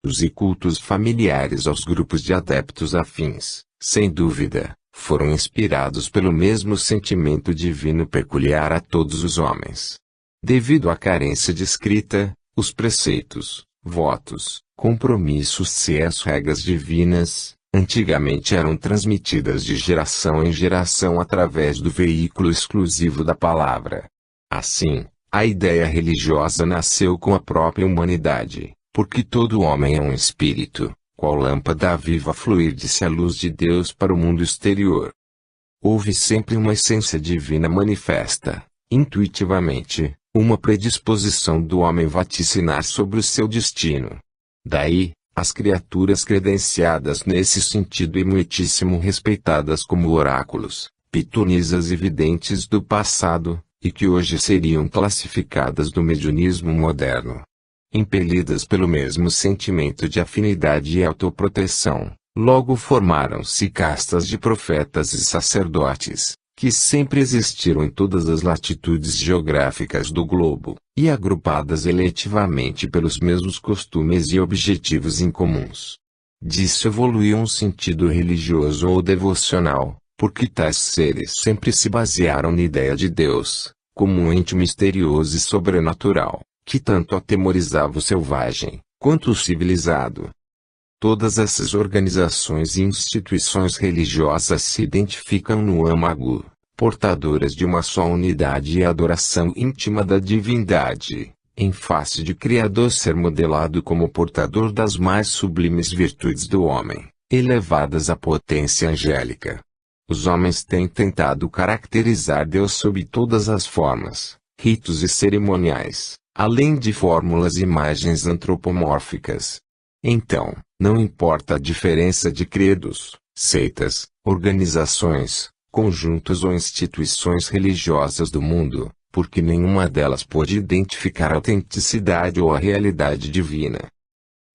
ritos e cultos familiares aos grupos de adeptos afins, sem dúvida, foram inspirados pelo mesmo sentimento divino peculiar a todos os homens. Devido à carência de escrita, os preceitos, votos, compromissos e as regras divinas, antigamente eram transmitidas de geração em geração através do veículo exclusivo da palavra. Assim, a ideia religiosa nasceu com a própria humanidade, porque todo homem é um espírito, qual lâmpada viva a fluir-se a luz de Deus para o mundo exterior. Houve sempre uma essência divina manifesta, intuitivamente, uma predisposição do homem vaticinar sobre o seu destino. Daí, as criaturas credenciadas nesse sentido e muitíssimo respeitadas como oráculos, pitonisas e videntes do passado, e que hoje seriam classificadas do mediunismo moderno. Impelidas pelo mesmo sentimento de afinidade e autoproteção, logo formaram-se castas de profetas e sacerdotes, que sempre existiram em todas as latitudes geográficas do globo, e agrupadas eletivamente pelos mesmos costumes e objetivos incomuns. Disso evoluiu um sentido religioso ou devocional, porque tais seres sempre se basearam na ideia de Deus, como um ente misterioso e sobrenatural, que tanto atemorizava o selvagem, quanto o civilizado. Todas essas organizações e instituições religiosas se identificam no âmago, portadoras de uma só unidade e adoração íntima da divindade, em face de Criador ser modelado como portador das mais sublimes virtudes do homem, elevadas à potência angélica. Os homens têm tentado caracterizar Deus sob todas as formas, ritos e cerimoniais, além de fórmulas e imagens antropomórficas. Então, não importa a diferença de credos, seitas, organizações, conjuntos ou instituições religiosas do mundo, porque nenhuma delas pode identificar a autenticidade ou a realidade divina.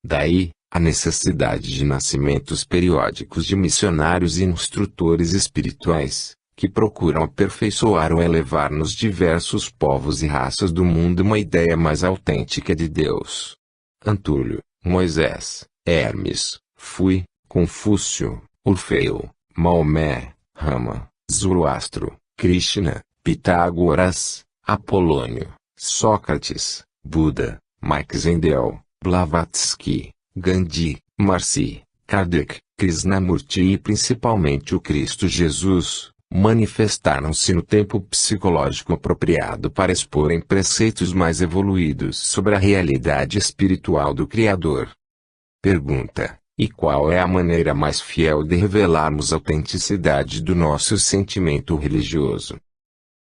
Daí, a necessidade de nascimentos periódicos de missionários e instrutores espirituais, que procuram aperfeiçoar ou elevar nos diversos povos e raças do mundo uma ideia mais autêntica de Deus. Antúlio, Moisés, Hermes, Fui, Confúcio, Orfeu, Maomé, Rama, Zoroastro, Krishna, Pitágoras, Apolônio, Sócrates, Buda, Mike Zendel, Blavatsky, Gandhi, Marci, Kardec, Krishnamurti e principalmente o Cristo Jesus, manifestaram-se no tempo psicológico apropriado para exporem preceitos mais evoluídos sobre a realidade espiritual do Criador. Pergunta: e qual é a maneira mais fiel de revelarmos a autenticidade do nosso sentimento religioso?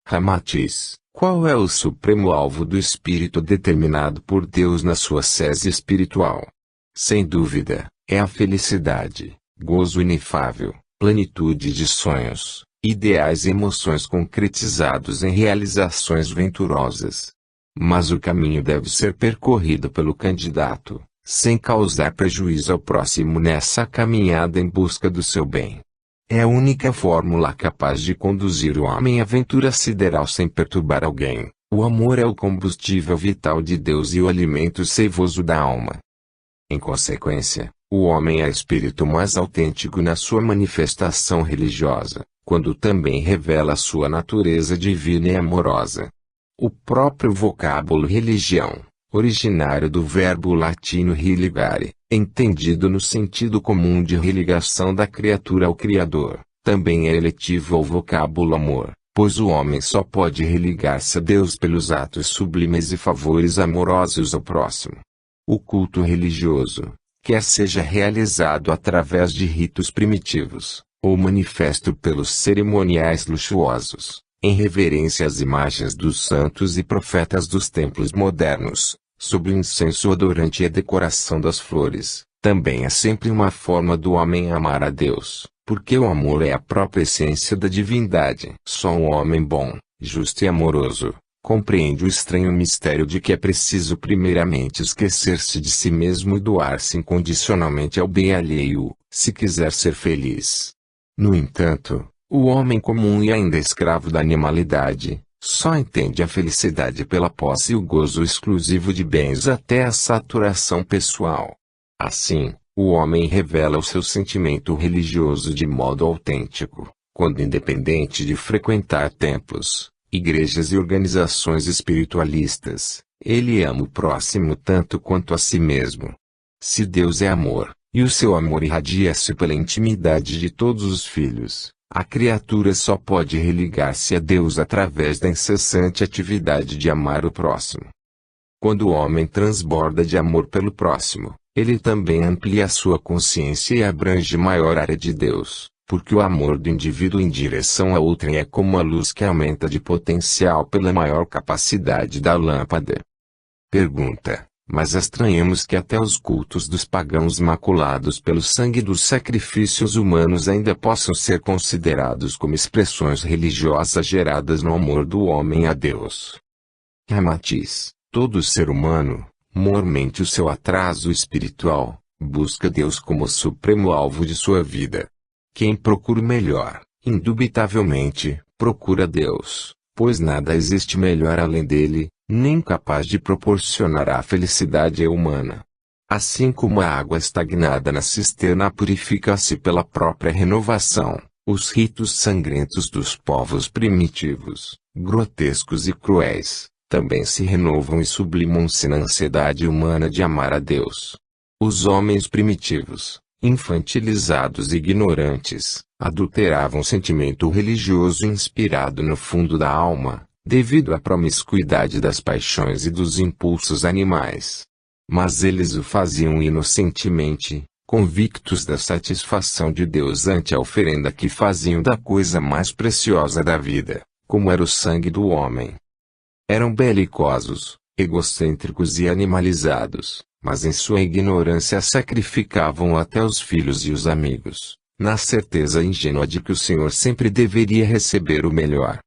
Ramatiz: qual é o supremo alvo do espírito determinado por Deus na sua sese espiritual? Sem dúvida, é a felicidade, gozo inefável, plenitude de sonhos, ideais e emoções concretizados em realizações venturosas. Mas o caminho deve ser percorrido pelo candidato, sem causar prejuízo ao próximo nessa caminhada em busca do seu bem. É a única fórmula capaz de conduzir o homem à aventura sideral sem perturbar alguém. O amor é o combustível vital de Deus e o alimento seivoso da alma. Em consequência, o homem é espírito mais autêntico na sua manifestação religiosa, quando também revela sua natureza divina e amorosa. O próprio vocábulo religião, originário do verbo latino religare, entendido no sentido comum de religação da criatura ao Criador, também é eletivo ao vocábulo amor, pois o homem só pode religar-se a Deus pelos atos sublimes e favores amorosos ao próximo. O culto religioso, quer seja realizado através de ritos primitivos, ou manifesto pelos cerimoniais luxuosos, em reverência às imagens dos santos e profetas dos templos modernos, sob o incenso odorante e a decoração das flores, também é sempre uma forma do homem amar a Deus, porque o amor é a própria essência da divindade. Só um homem bom, justo e amoroso compreende o estranho mistério de que é preciso primeiramente esquecer-se de si mesmo e doar-se incondicionalmente ao bem alheio, se quiser ser feliz. No entanto, o homem comum e ainda escravo da animalidade, só entende a felicidade pela posse e o gozo exclusivo de bens até a saturação pessoal. Assim, o homem revela o seu sentimento religioso de modo autêntico, quando independente de frequentar templos, igrejas e organizações espiritualistas, ele ama o próximo tanto quanto a si mesmo. Se Deus é amor, e o seu amor irradia-se pela intimidade de todos os filhos, a criatura só pode religar-se a Deus através da incessante atividade de amar o próximo. Quando o homem transborda de amor pelo próximo, ele também amplia sua consciência e abrange maior área de Deus, porque o amor do indivíduo em direção a outrem é como a luz que aumenta de potencial pela maior capacidade da lâmpada. Pergunta: mas estranhamos que até os cultos dos pagãos maculados pelo sangue dos sacrifícios humanos ainda possam ser considerados como expressões religiosas geradas no amor do homem a Deus. Ramatiz: todo ser humano, mormente o seu atraso espiritual, busca Deus como supremo alvo de sua vida. Quem procura o melhor, indubitavelmente, procura Deus, pois nada existe melhor além dele, nem capaz de proporcionar a felicidade humana. Assim como a água estagnada na cisterna purifica-se pela própria renovação, os ritos sangrentos dos povos primitivos, grotescos e cruéis, também se renovam e sublimam-se na ansiedade humana de amar a Deus. Os homens primitivos, infantilizados e ignorantes, adulteravam o sentimento religioso inspirado no fundo da alma, devido à promiscuidade das paixões e dos impulsos animais. Mas eles o faziam inocentemente, convictos da satisfação de Deus ante a oferenda que faziam da coisa mais preciosa da vida, como era o sangue do homem. Eram belicosos, egocêntricos e animalizados, mas em sua ignorância sacrificavam até os filhos e os amigos, na certeza ingênua de que o Senhor sempre deveria receber o melhor.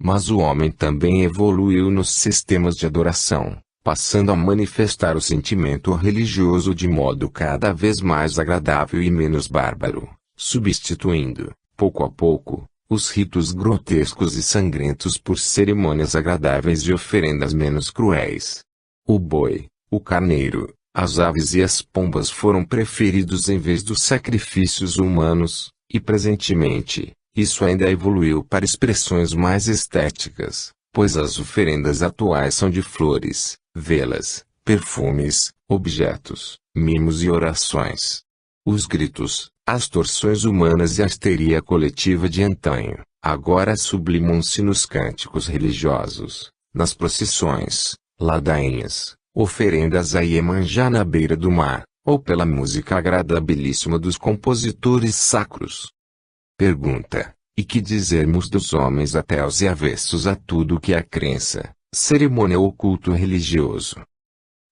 Mas o homem também evoluiu nos sistemas de adoração, passando a manifestar o sentimento religioso de modo cada vez mais agradável e menos bárbaro, substituindo, pouco a pouco, os ritos grotescos e sangrentos por cerimônias agradáveis e oferendas menos cruéis. O boi, o carneiro, as aves e as pombas foram preferidos em vez dos sacrifícios humanos, e presentemente, isso ainda evoluiu para expressões mais estéticas, pois as oferendas atuais são de flores, velas, perfumes, objetos, mimos e orações. Os gritos, as torções humanas e a histeria coletiva de antanho, agora sublimam-se nos cânticos religiosos, nas procissões, ladainhas, oferendas a Iemanjá na beira do mar, ou pela música agradabilíssima dos compositores sacros. Pergunta: e que dizermos dos homens ateus e avessos a tudo que é crença, cerimônia ou culto religioso?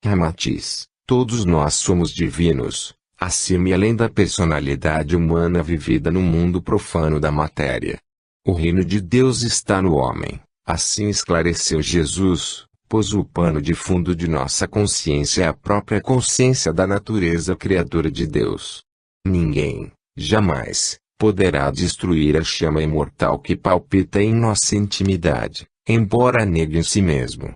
Ramatiz: todos nós somos divinos, acima e além da personalidade humana vivida no mundo profano da matéria. O reino de Deus está no homem, assim esclareceu Jesus, pois o pano de fundo de nossa consciência é a própria consciência da natureza criadora de Deus. Ninguém, jamais, poderá destruir a chama imortal que palpita em nossa intimidade, embora negue em si mesmo.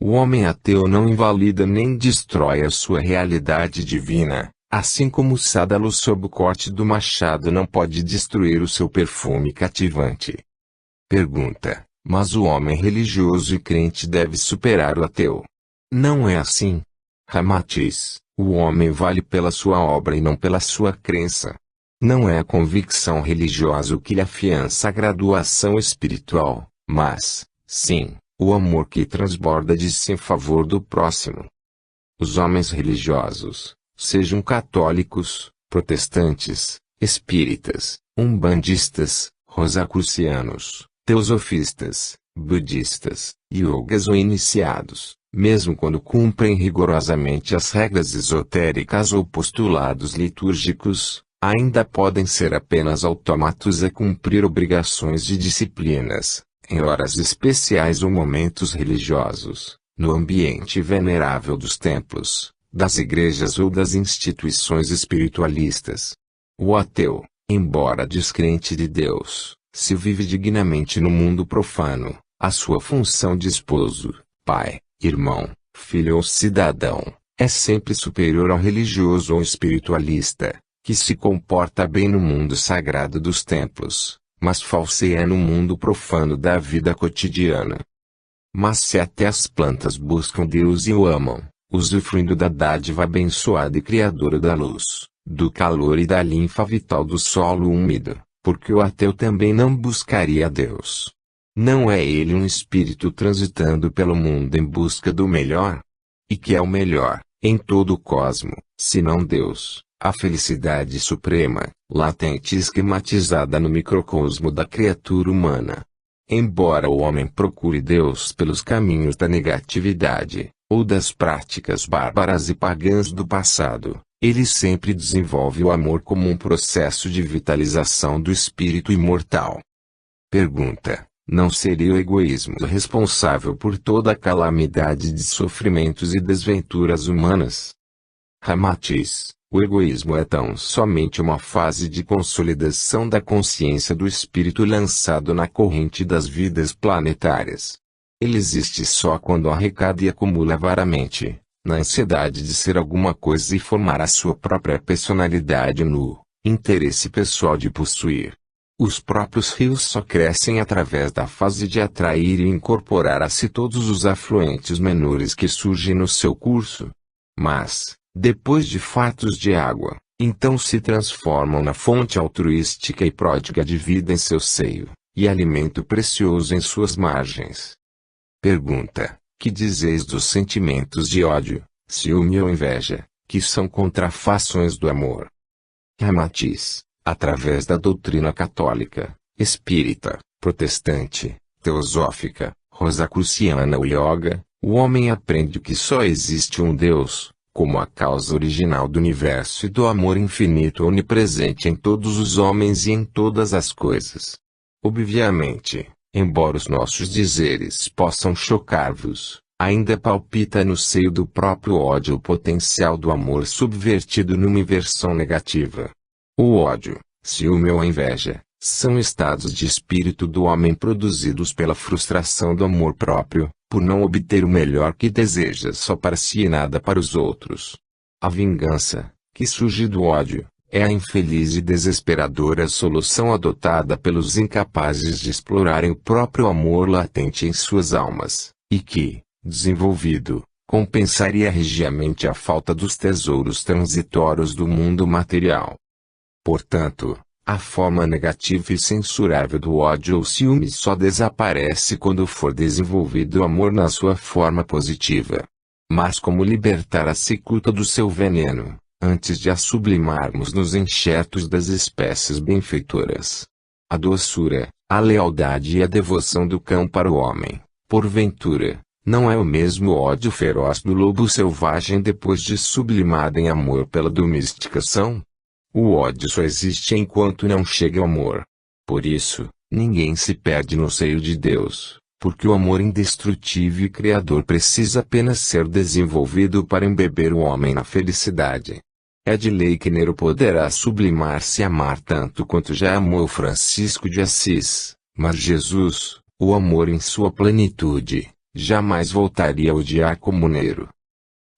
O homem ateu não invalida nem destrói a sua realidade divina, assim como o sádalo sob o corte do machado não pode destruir o seu perfume cativante. Pergunta: mas o homem religioso e crente deve superar o ateu? Não é assim. Ramatiz: o homem vale pela sua obra e não pela sua crença. Não é a convicção religiosa o que lhe afiança a graduação espiritual, mas, sim, o amor que transborda de si em favor do próximo. Os homens religiosos, sejam católicos, protestantes, espíritas, umbandistas, rosacrucianos, teosofistas, budistas, yogas ou iniciados, mesmo quando cumprem rigorosamente as regras esotéricas ou postulados litúrgicos, ainda podem ser apenas autômatos a cumprir obrigações de disciplinas, em horas especiais ou momentos religiosos, no ambiente venerável dos templos, das igrejas ou das instituições espiritualistas. O ateu, embora descrente de Deus, se vive dignamente no mundo profano, a sua função de esposo, pai, irmão, filho ou cidadão, É sempre superior ao religioso ou espiritualista, que se comporta bem no mundo sagrado dos templos, mas falseia no mundo profano da vida cotidiana. Mas se até as plantas buscam Deus e o amam, usufruindo da dádiva abençoada e criadora da luz, do calor e da linfa vital do solo úmido, porque o ateu também não buscaria Deus. Não é ele um espírito transitando pelo mundo em busca do melhor? E que é o melhor, em todo o cosmo, senão Deus, a felicidade suprema, latente e esquematizada no microcosmo da criatura humana. Embora o homem procure Deus pelos caminhos da negatividade, ou das práticas bárbaras e pagãs do passado, ele sempre desenvolve o amor como um processo de vitalização do espírito imortal. Pergunta: não seria o egoísmo responsável por toda a calamidade de sofrimentos e desventuras humanas? Ramatiz: o egoísmo é tão somente uma fase de consolidação da consciência do espírito lançado na corrente das vidas planetárias. Ele existe só quando arrecada e acumula avaramente, na ansiedade de ser alguma coisa e formar a sua própria personalidade no interesse pessoal de possuir. Os próprios rios só crescem através da fase de atrair e incorporar a si todos os afluentes menores que surgem no seu curso. Mas, depois de fartos de água, então se transformam na fonte altruística e pródiga de vida em seu seio, e alimento precioso em suas margens. Pergunta: que dizeis dos sentimentos de ódio, ciúme ou inveja, que são contrafações do amor? Ramatiz: através da doutrina católica, espírita, protestante, teosófica, rosacruciana ou yoga, o homem aprende que só existe um Deus, como a causa original do universo e do amor infinito onipresente em todos os homens e em todas as coisas. Obviamente, embora os nossos dizeres possam chocar-vos, ainda palpita no seio do próprio ódio o potencial do amor subvertido numa inversão negativa. O ódio, ciúme ou a inveja, são estados de espírito do homem produzidos pela frustração do amor próprio, por não obter o melhor que deseja só para si e nada para os outros. A vingança, que surge do ódio, é a infeliz e desesperadora solução adotada pelos incapazes de explorarem o próprio amor latente em suas almas, e que, desenvolvido, compensaria regiamente a falta dos tesouros transitórios do mundo material. Portanto, a forma negativa e censurável do ódio ou ciúme só desaparece quando for desenvolvido o amor na sua forma positiva. Mas como libertar a cicuta do seu veneno, antes de a sublimarmos nos enxertos das espécies benfeitoras? A doçura, a lealdade e a devoção do cão para o homem, porventura, não é o mesmo ódio feroz do lobo selvagem depois de sublimado em amor pela domesticação? O ódio só existe enquanto não chega o amor. Por isso, ninguém se perde no seio de Deus, porque o amor indestrutível e criador precisa apenas ser desenvolvido para embeber o homem na felicidade. É de lei que Nero poderá sublimar-se e amar tanto quanto já amou Francisco de Assis, mas Jesus, o amor em sua plenitude, jamais voltaria a odiar como Nero.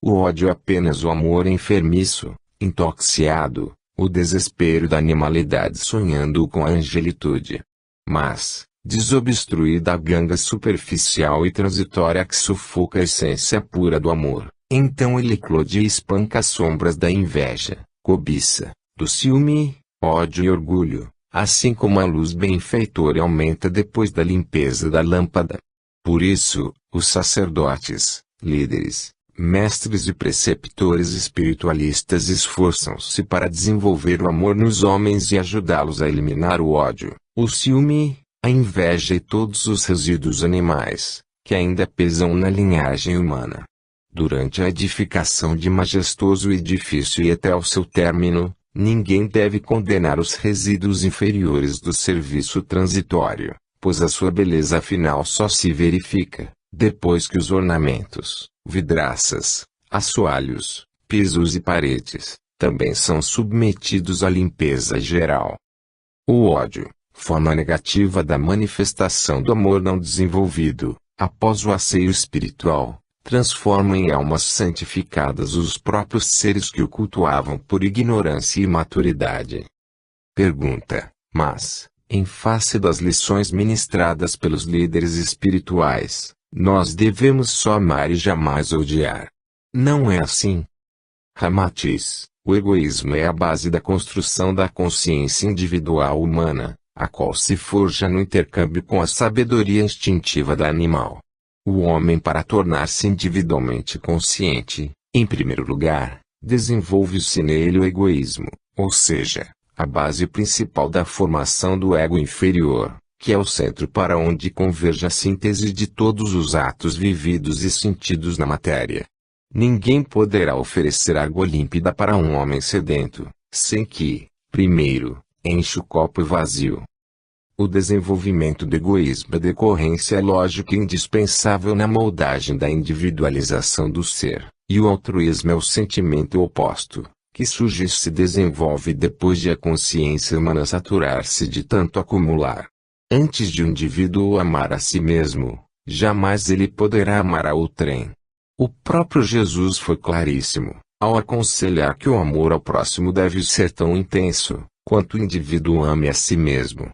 O ódio é apenas o amor enfermiço, intoxicado, o desespero da animalidade sonhando com a angelitude. Mas, desobstruída a ganga superficial e transitória que sufoca a essência pura do amor, então ele eclode e espanca as sombras da inveja, cobiça, do ciúme, ódio e orgulho, assim como a luz benfeitora aumenta depois da limpeza da lâmpada. Por isso, os sacerdotes, líderes, mestres e preceptores espiritualistas esforçam-se para desenvolver o amor nos homens e ajudá-los a eliminar o ódio, o ciúme, a inveja e todos os resíduos animais, que ainda pesam na linhagem humana. Durante a edificação de majestoso edifício e até ao seu término, ninguém deve condenar os resíduos inferiores do serviço transitório, pois a sua beleza final só se verifica depois que os ornamentos, vidraças, assoalhos, pisos e paredes, também são submetidos à limpeza geral. O ódio, forma negativa da manifestação do amor não desenvolvido, após o asseio espiritual, transforma em almas santificadas os próprios seres que o cultuavam por ignorância e imaturidade. Pergunta: mas, em face das lições ministradas pelos líderes espirituais, nós devemos só amar e jamais odiar? Não é assim? Ramatiz: o egoísmo é a base da construção da consciência individual humana, a qual se forja no intercâmbio com a sabedoria instintiva da animal. O homem, para tornar-se individualmente consciente, em primeiro lugar, desenvolve-se nele o egoísmo, ou seja, a base principal da formação do ego inferior, que é o centro para onde converge a síntese de todos os atos vividos e sentidos na matéria. Ninguém poderá oferecer água límpida para um homem sedento, sem que, primeiro, enche o copo vazio. O desenvolvimento do egoísmo é decorrência lógica e indispensável na moldagem da individualização do ser, e o altruísmo é o sentimento oposto, que surge e se desenvolve depois de a consciência humana saturar-se de tanto acumular. Antes de um indivíduo amar a si mesmo, jamais ele poderá amar a outrem. O próprio Jesus foi claríssimo, ao aconselhar que o amor ao próximo deve ser tão intenso, quanto o indivíduo ame a si mesmo.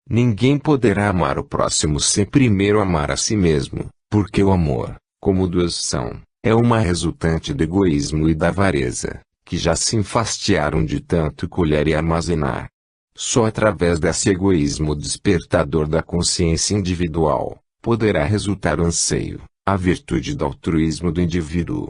Ninguém poderá amar o próximo sem primeiro amar a si mesmo, porque o amor, como duas são, é uma resultante do egoísmo e da avareza, que já se enfastiaram de tanto colher e armazenar. Só através desse egoísmo despertador da consciência individual, poderá resultar o anseio, a virtude do altruísmo do indivíduo.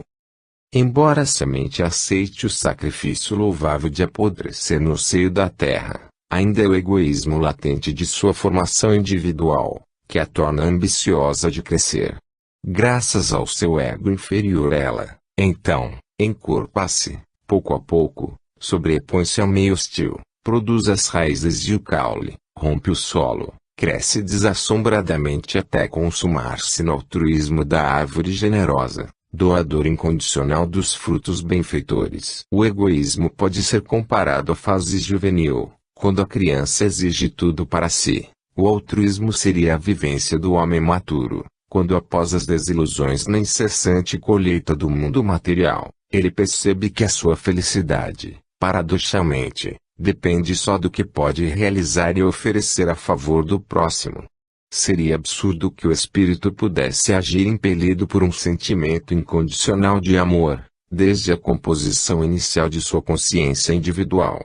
Embora a semente aceite o sacrifício louvável de apodrecer no seio da terra, ainda é o egoísmo latente de sua formação individual, que a torna ambiciosa de crescer. Graças ao seu ego inferior ela, então, encorpa-se, pouco a pouco, sobrepõe-se ao meio hostil, produz as raízes e o caule, rompe o solo, cresce desassombradamente até consumar-se no altruísmo da árvore generosa, doador incondicional dos frutos benfeitores. O egoísmo pode ser comparado à fase juvenil, quando a criança exige tudo para si. O altruísmo seria a vivência do homem maturo, quando após as desilusões na incessante colheita do mundo material, ele percebe que a sua felicidade, paradoxalmente, depende só do que pode realizar e oferecer a favor do próximo. Seria absurdo que o espírito pudesse agir impelido por um sentimento incondicional de amor, desde a composição inicial de sua consciência individual.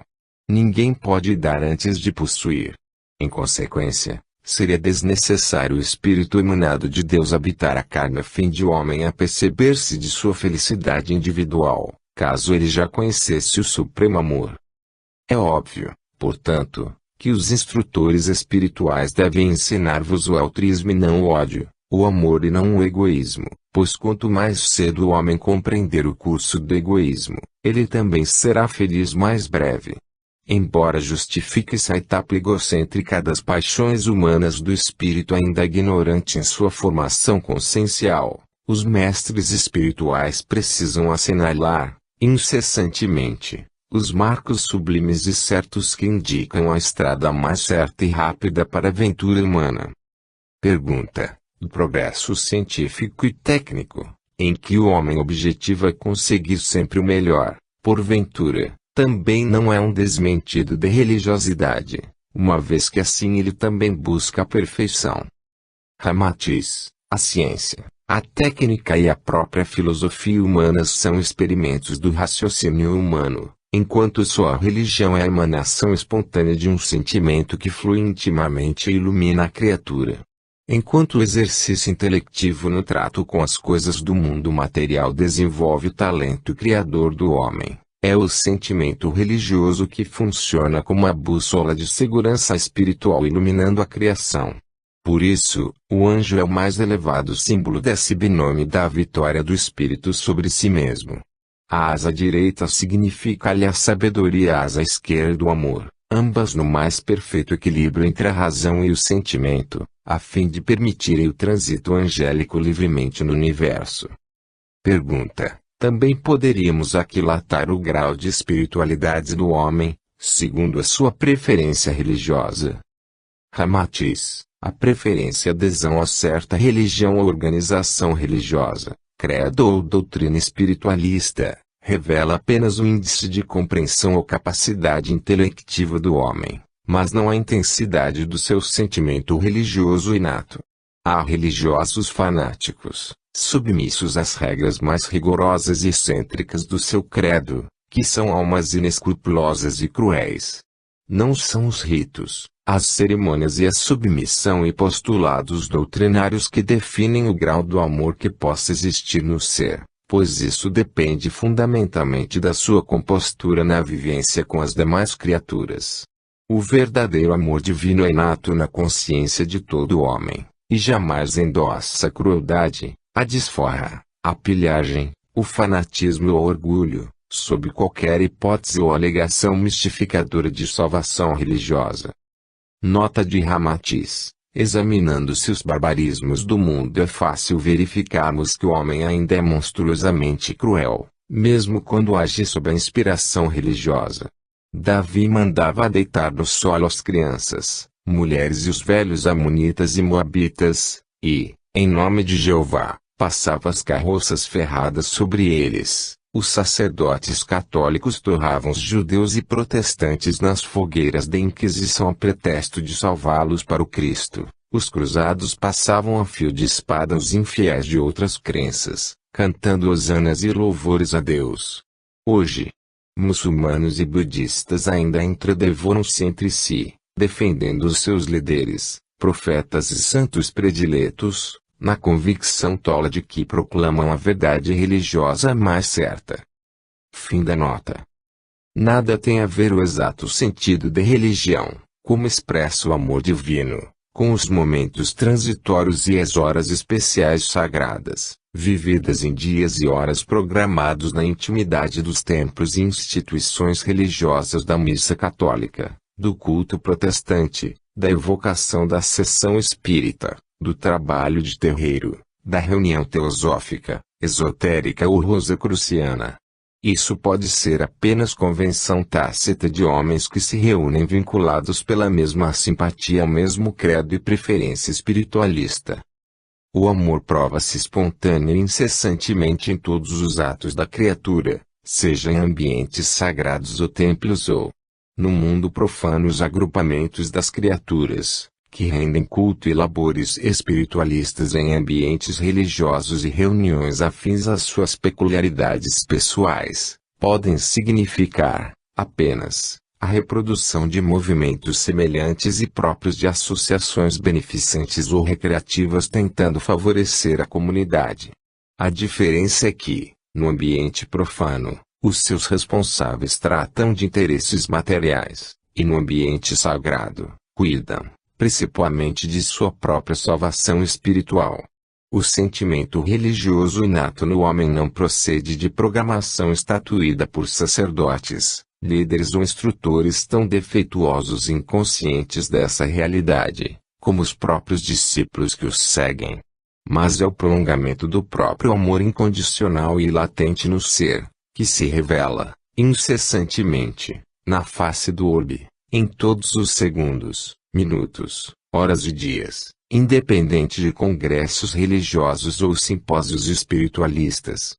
Ninguém pode dar antes de possuir. Em consequência, seria desnecessário o espírito emanado de Deus habitar a carne a fim de o homem aperceber-se de sua felicidade individual, caso ele já conhecesse o supremo amor. É óbvio, portanto, que os instrutores espirituais devem ensinar-vos o altruísmo e não o ódio, o amor e não o egoísmo, pois quanto mais cedo o homem compreender o curso do egoísmo, ele também será feliz mais breve. Embora justifique-se a etapa egocêntrica das paixões humanas do espírito ainda ignorante em sua formação consciencial, os mestres espirituais precisam assinalar, incessantemente, os marcos sublimes e certos que indicam a estrada mais certa e rápida para a aventura humana. Pergunta: do progresso científico e técnico, em que o homem objetiva conseguir sempre o melhor, porventura, também não é um desmentido de religiosidade, uma vez que assim ele também busca a perfeição. Ramatiz: a ciência, a técnica e a própria filosofia humanas são experimentos do raciocínio humano, enquanto só a religião é a emanação espontânea de um sentimento que flui intimamente e ilumina a criatura. Enquanto o exercício intelectivo no trato com as coisas do mundo material desenvolve o talento criador do homem, é o sentimento religioso que funciona como a bússola de segurança espiritual iluminando a criação. Por isso, o anjo é o mais elevado símbolo desse binômio da vitória do espírito sobre si mesmo. A asa direita significa-lhe a sabedoria e a asa esquerda o amor, ambas no mais perfeito equilíbrio entre a razão e o sentimento, a fim de permitirem o trânsito angélico livremente no universo. Pergunta: também poderíamos aquilatar o grau de espiritualidade do homem, segundo a sua preferência religiosa? Ramatiz: a preferência e adesão a certa religião ou organização religiosa, Credo ou doutrina espiritualista revela apenas o índice de compreensão ou capacidade intelectiva do homem, mas não a intensidade do seu sentimento religioso inato. Há religiosos fanáticos, submissos às regras mais rigorosas e excêntricas do seu credo, que são almas inescrupulosas e cruéis. Não são os ritos, as cerimônias e a submissão e postulados doutrinários que definem o grau do amor que possa existir no ser, pois isso depende fundamentalmente da sua compostura na vivência com as demais criaturas. O verdadeiro amor divino é inato na consciência de todo homem, e jamais endossa a crueldade, a desforra, a pilhagem, o fanatismo ou orgulho, sob qualquer hipótese ou alegação mistificadora de salvação religiosa. Nota de Ramatiz: examinando-se os barbarismos do mundo é fácil verificarmos que o homem ainda é monstruosamente cruel, mesmo quando age sob a inspiração religiosa. Davi mandava deitar no solo as crianças, mulheres e os velhos amonitas e moabitas, e, em nome de Jeová, passava as carroças ferradas sobre eles. Os sacerdotes católicos torravam os judeus e protestantes nas fogueiras da Inquisição a pretexto de salvá-los para o Cristo. Os cruzados passavam a fio de espada os infiéis de outras crenças, cantando hosanas e louvores a Deus. Hoje, muçulmanos e budistas ainda entredevoram-se entre si, defendendo os seus líderes, profetas e santos prediletos, na convicção tola de que proclamam a verdade religiosa mais certa. Fim da nota. Nada tem a ver o exato sentido de religião, como expressa o amor divino, com os momentos transitórios e as horas especiais sagradas, vividas em dias e horas programados na intimidade dos templos e instituições religiosas da missa católica, do culto protestante, da evocação da sessão espírita, do trabalho de terreiro, da reunião teosófica, esotérica ou rosacruciana. Isso pode ser apenas convenção tácita de homens que se reúnem vinculados pela mesma simpatia ao mesmo credo e preferência espiritualista. O amor prova-se espontâneo e incessantemente em todos os atos da criatura, seja em ambientes sagrados ou templos ou, no mundo profano, os agrupamentos das criaturas, que rendem culto e labores espiritualistas em ambientes religiosos e reuniões afins às suas peculiaridades pessoais, podem significar, apenas, a reprodução de movimentos semelhantes e próprios de associações beneficentes ou recreativas tentando favorecer a comunidade. A diferença é que, no ambiente profano, os seus responsáveis tratam de interesses materiais, e no ambiente sagrado, cuidam principalmente de sua própria salvação espiritual. O sentimento religioso inato no homem não procede de programação estatuída por sacerdotes, líderes ou instrutores tão defeituosos e inconscientes dessa realidade, como os próprios discípulos que os seguem. Mas é o prolongamento do próprio amor incondicional e latente no ser, que se revela, incessantemente, na face do orbe, em todos os segundos, minutos, horas e dias, independente de congressos religiosos ou simpósios espiritualistas.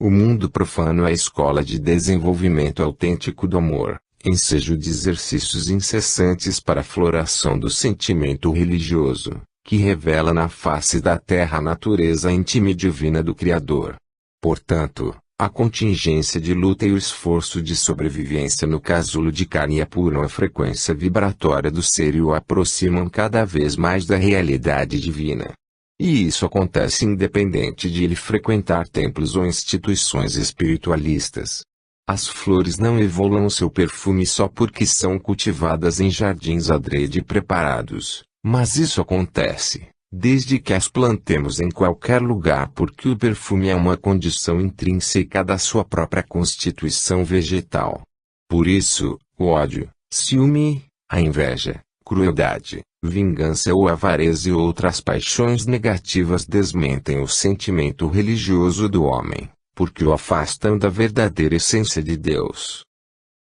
O mundo profano é a escola de desenvolvimento autêntico do amor, ensejo de exercícios incessantes para a floração do sentimento religioso, que revela na face da terra a natureza íntima e divina do Criador. Portanto, a contingência de luta e o esforço de sobrevivência no casulo de carne apuram a frequência vibratória do ser e o aproximam cada vez mais da realidade divina. E isso acontece independente de ele frequentar templos ou instituições espiritualistas. As flores não evoluem o seu perfume só porque são cultivadas em jardins adrede preparados, mas isso acontece desde que as plantemos em qualquer lugar, porque o perfume é uma condição intrínseca da sua própria constituição vegetal. Por isso, o ódio, ciúme, a inveja, crueldade, vingança ou avareza e outras paixões negativas desmentem o sentimento religioso do homem, porque o afastam da verdadeira essência de Deus.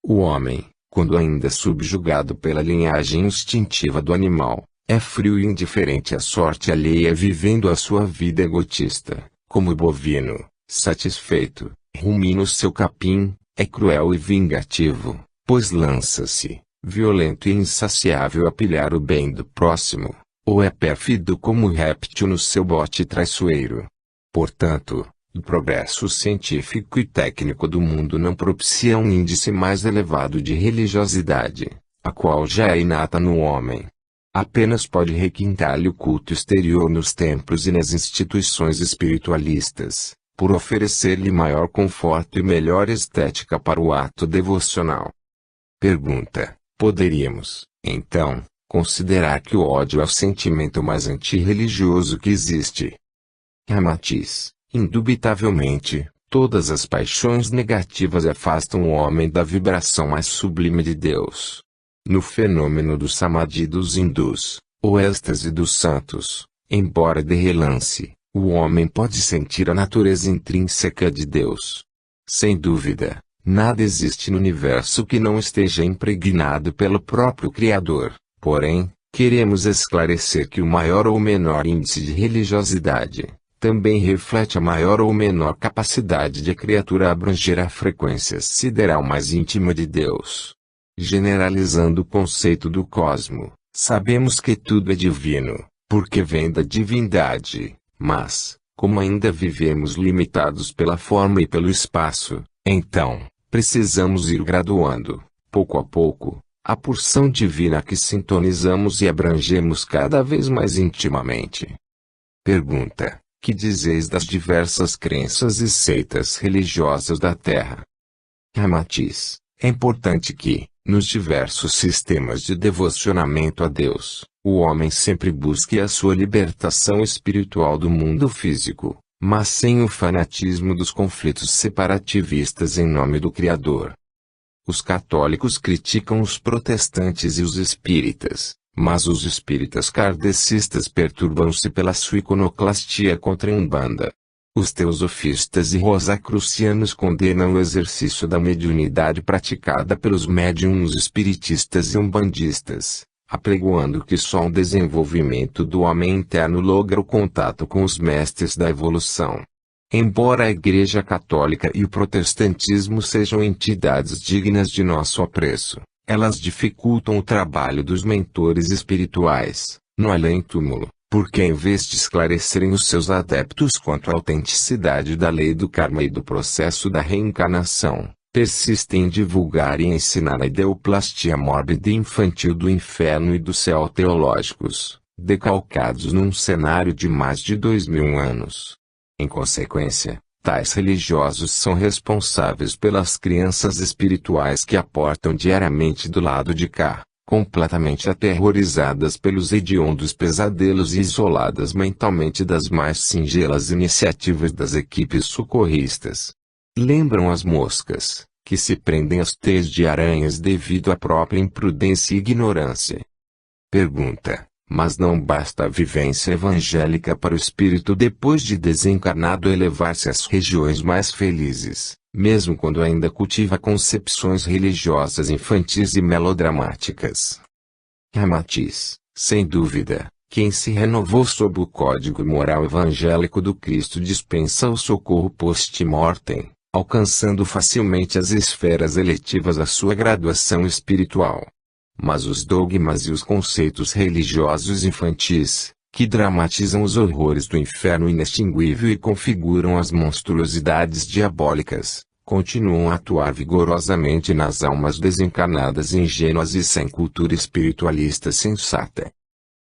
O homem, quando ainda subjugado pela linhagem instintiva do animal, é frio e indiferente à sorte alheia, vivendo a sua vida egotista, como o bovino, satisfeito, rumina o seu capim, é cruel e vingativo, pois lança-se, violento e insaciável a pilhar o bem do próximo, ou é pérfido como o réptil no seu bote traiçoeiro. Portanto, o progresso científico e técnico do mundo não propicia um índice mais elevado de religiosidade, a qual já é inata no homem. Apenas pode requintar-lhe o culto exterior nos templos e nas instituições espiritualistas, por oferecer-lhe maior conforto e melhor estética para o ato devocional. Pergunta: poderíamos, então, considerar que o ódio é o sentimento mais antirreligioso que existe? Ramatiz: indubitavelmente, todas as paixões negativas afastam o homem da vibração mais sublime de Deus. No fenômeno do samadhi dos hindus, o êxtase dos santos, embora de relance, o homem pode sentir a natureza intrínseca de Deus. Sem dúvida, nada existe no universo que não esteja impregnado pelo próprio Criador, porém, queremos esclarecer que o maior ou menor índice de religiosidade também reflete a maior ou menor capacidade de a criatura abranger a frequência sideral mais íntima de Deus. Generalizando o conceito do cosmo, sabemos que tudo é divino, porque vem da divindade, mas, como ainda vivemos limitados pela forma e pelo espaço, então, precisamos ir graduando, pouco a pouco, a porção divina que sintonizamos e abrangemos cada vez mais intimamente. Pergunta: que dizeis das diversas crenças e seitas religiosas da Terra? Ramatiz: é importante que, nos diversos sistemas de devocionamento a Deus, o homem sempre busque a sua libertação espiritual do mundo físico, mas sem o fanatismo dos conflitos separativistas em nome do Criador. Os católicos criticam os protestantes e os espíritas, mas os espíritas kardecistas perturbam-se pela sua iconoclastia contra a Umbanda. Os teosofistas e rosacrucianos condenam o exercício da mediunidade praticada pelos médiuns espiritistas e umbandistas, apregoando que só um desenvolvimento do homem interno logra o contato com os mestres da evolução. Embora a Igreja Católica e o protestantismo sejam entidades dignas de nosso apreço, elas dificultam o trabalho dos mentores espirituais, no além-túmulo, porque em vez de esclarecerem os seus adeptos quanto à autenticidade da lei do karma e do processo da reencarnação, persistem em divulgar e ensinar a ideoplastia mórbida e infantil do inferno e do céu teológicos, decalcados num cenário de mais de 2000 anos. Em consequência, tais religiosos são responsáveis pelas crianças espirituais que aportam diariamente do lado de cá, completamente aterrorizadas pelos hediondos pesadelos e isoladas mentalmente das mais singelas iniciativas das equipes socorristas. Lembram as moscas, que se prendem às teias de aranhas devido à própria imprudência e ignorância. Pergunta: mas não basta a vivência evangélica para o espírito depois de desencarnado elevar-se às regiões mais felizes, mesmo quando ainda cultiva concepções religiosas infantis e melodramáticas? Ramatiz: sem dúvida, quem se renovou sob o código moral evangélico do Cristo dispensa o socorro post-mortem, alcançando facilmente as esferas eletivas da sua graduação espiritual. Mas os dogmas e os conceitos religiosos infantis, que dramatizam os horrores do inferno inextinguível e configuram as monstruosidades diabólicas, continuam a atuar vigorosamente nas almas desencarnadas ingênuas e sem cultura espiritualista sensata.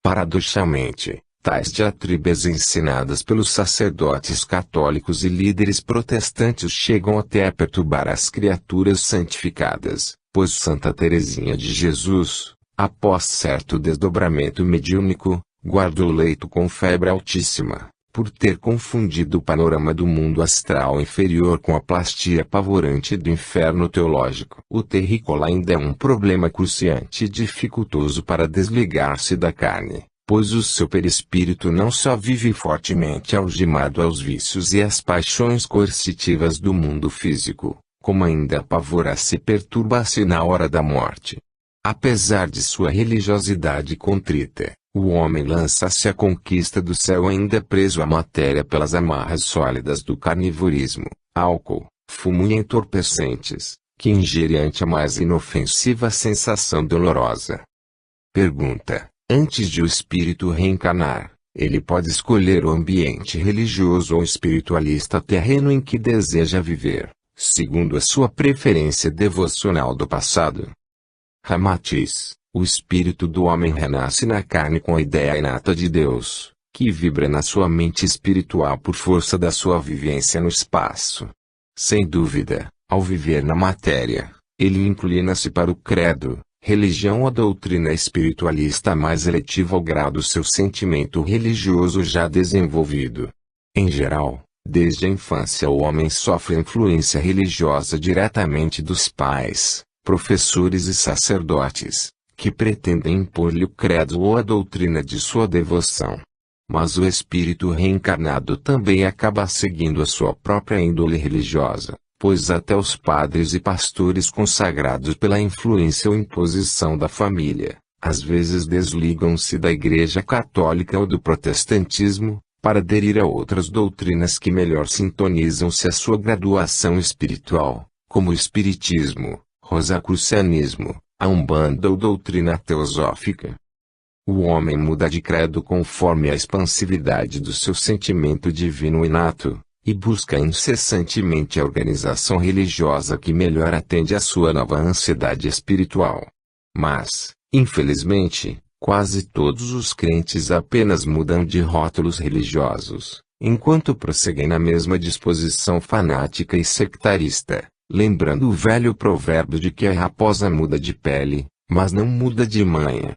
Paradoxalmente, tais diatribes ensinadas pelos sacerdotes católicos e líderes protestantes chegam até a perturbar as criaturas santificadas, pois Santa Teresinha de Jesus, após certo desdobramento mediúnico, guardou o leito com febre altíssima, por ter confundido o panorama do mundo astral inferior com a plastia apavorante do inferno teológico. O terrícola ainda é um problema cruciante e dificultoso para desligar-se da carne, pois o seu perispírito não só vive fortemente algemado aos vícios e às paixões coercitivas do mundo físico, como ainda apavora-se e perturba-se na hora da morte. Apesar de sua religiosidade contrita, O homem lança-se à conquista do céu ainda preso à matéria pelas amarras sólidas do carnivorismo, álcool, fumo e entorpecentes, que ingere ante a mais inofensiva sensação dolorosa. Pergunta: antes de o espírito reencarnar, ele pode escolher o ambiente religioso ou espiritualista terreno em que deseja viver, segundo a sua preferência devocional do passado? Ramatiz: o espírito do homem renasce na carne com a ideia inata de Deus, que vibra na sua mente espiritual por força da sua vivência no espaço. Sem dúvida, ao viver na matéria, ele inclina-se para o credo, religião ou doutrina espiritualista mais eletiva ao grau do seu sentimento religioso já desenvolvido. Em geral, desde a infância o homem sofre influência religiosa diretamente dos pais, professores e sacerdotes, que pretendem impor-lhe o credo ou a doutrina de sua devoção. Mas o espírito reencarnado também acaba seguindo a sua própria índole religiosa, pois até os padres e pastores consagrados pela influência ou imposição da família, às vezes desligam-se da Igreja Católica ou do protestantismo, para aderir a outras doutrinas que melhor sintonizam-se à sua graduação espiritual, como o Espiritismo, Rosacrucianismo, a Umbanda ou doutrina teosófica. O homem muda de credo conforme a expansividade do seu sentimento divino inato, e busca incessantemente a organização religiosa que melhor atende à sua nova ansiedade espiritual. Mas, infelizmente, quase todos os crentes apenas mudam de rótulos religiosos, enquanto prosseguem na mesma disposição fanática e sectarista, lembrando o velho provérbio de que a raposa muda de pele, mas não muda de manha.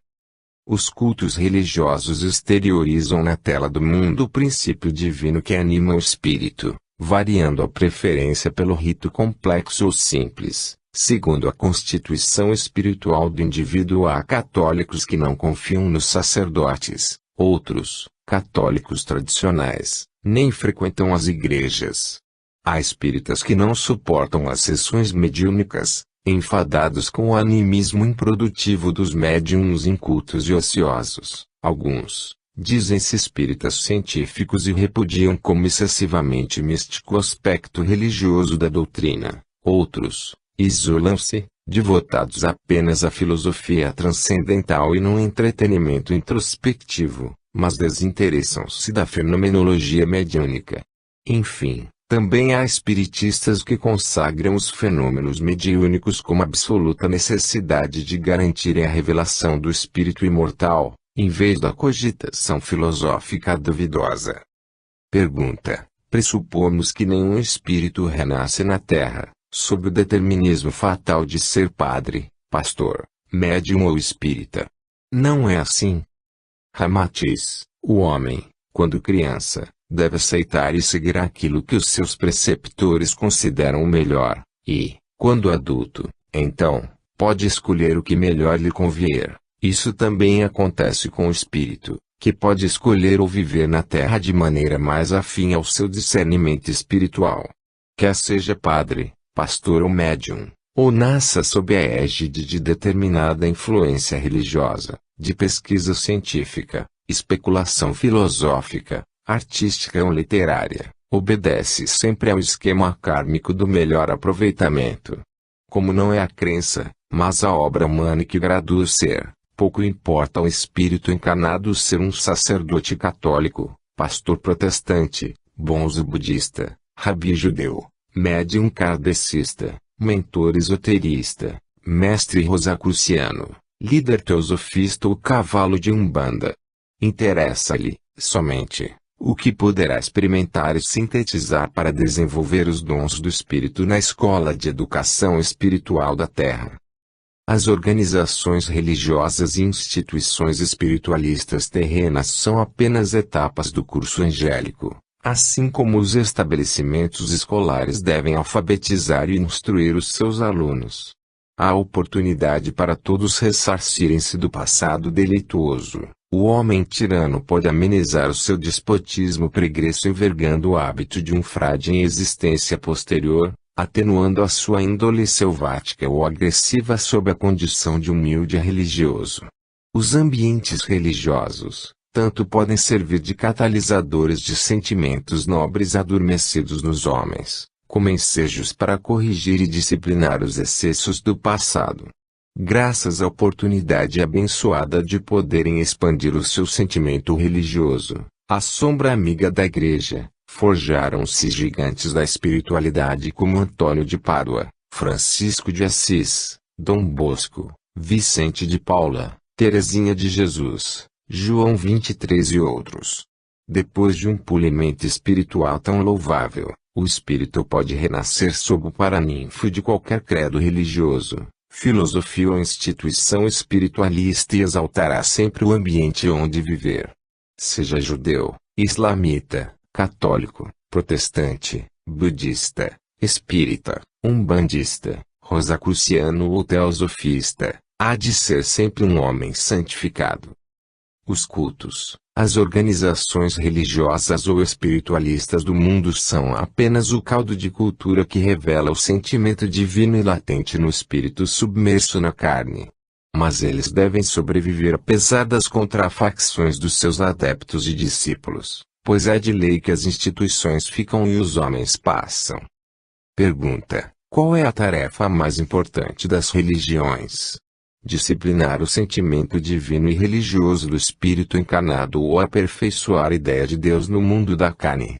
Os cultos religiosos exteriorizam na tela do mundo o princípio divino que anima o espírito, variando a preferência pelo rito complexo ou simples, segundo a constituição espiritual do indivíduo. Há católicos que não confiam nos sacerdotes, outros, católicos tradicionais, nem frequentam as igrejas. Há espíritas que não suportam as sessões mediúnicas, enfadados com o animismo improdutivo dos médiuns incultos e ociosos. Alguns dizem-se espíritas científicos e repudiam como excessivamente místico o aspecto religioso da doutrina. Outros isolam-se, devotados apenas à filosofia transcendental e num entretenimento introspectivo, mas desinteressam-se da fenomenologia mediúnica. Enfim, também há espiritistas que consagram os fenômenos mediúnicos como absoluta necessidade de garantirem a revelação do espírito imortal, em vez da cogitação filosófica duvidosa. Pergunta: pressupomos que nenhum espírito renasce na Terra, sob o determinismo fatal de ser padre, pastor, médium ou espírita. Não é assim? Ramatiz: o homem, quando criança, deve aceitar e seguir aquilo que os seus preceptores consideram o melhor, e, quando adulto, então, pode escolher o que melhor lhe convier. Isso também acontece com o espírito, que pode escolher ou viver na terra de maneira mais afim ao seu discernimento espiritual. Quer seja padre, pastor ou médium, ou nasça sob a égide de determinada influência religiosa, de pesquisa científica, especulação filosófica, artística ou literária, obedece sempre ao esquema kármico do melhor aproveitamento. Como não é a crença, mas a obra humana que gradua o ser, pouco importa ao espírito encarnado ser um sacerdote católico, pastor protestante, bonze budista, rabi judeu, médium kardecista, mentor esoterista, mestre rosacruciano, líder teosofista ou cavalo de umbanda. Interessa-lhe, somente, o que poderá experimentar e sintetizar para desenvolver os dons do espírito na escola de educação espiritual da Terra. As organizações religiosas e instituições espiritualistas terrenas são apenas etapas do curso angélico, assim como os estabelecimentos escolares devem alfabetizar e instruir os seus alunos. Há oportunidade para todos ressarcirem-se do passado delituoso. O homem tirano pode amenizar o seu despotismo pregresso envergando o hábito de um frade em existência posterior, atenuando a sua índole selvática ou agressiva sob a condição de humilde religioso. Os ambientes religiosos, tanto podem servir de catalisadores de sentimentos nobres adormecidos nos homens, como ensejos para corrigir e disciplinar os excessos do passado. Graças à oportunidade abençoada de poderem expandir o seu sentimento religioso, a sombra amiga da Igreja, forjaram-se gigantes da espiritualidade como Antônio de Pádua, Francisco de Assis, Dom Bosco, Vicente de Paula, Teresinha de Jesus, João 23 e outros. Depois de um polimento espiritual tão louvável, o espírito pode renascer sob o paraninfo de qualquer credo religioso, filosofia ou instituição espiritualista e exaltará sempre o ambiente onde viver. Seja judeu, islamita, católico, protestante, budista, espírita, umbandista, rosacruciano ou teosofista, há de ser sempre um homem santificado. Os cultos, as organizações religiosas ou espiritualistas do mundo são apenas o caldo de cultura que revela o sentimento divino e latente no espírito submerso na carne. Mas eles devem sobreviver apesar das contrafacções dos seus adeptos e discípulos, pois é de lei que as instituições ficam e os homens passam. Pergunta: qual é a tarefa mais importante das religiões? Disciplinar o sentimento divino e religioso do espírito encarnado ou aperfeiçoar a ideia de Deus no mundo da carne.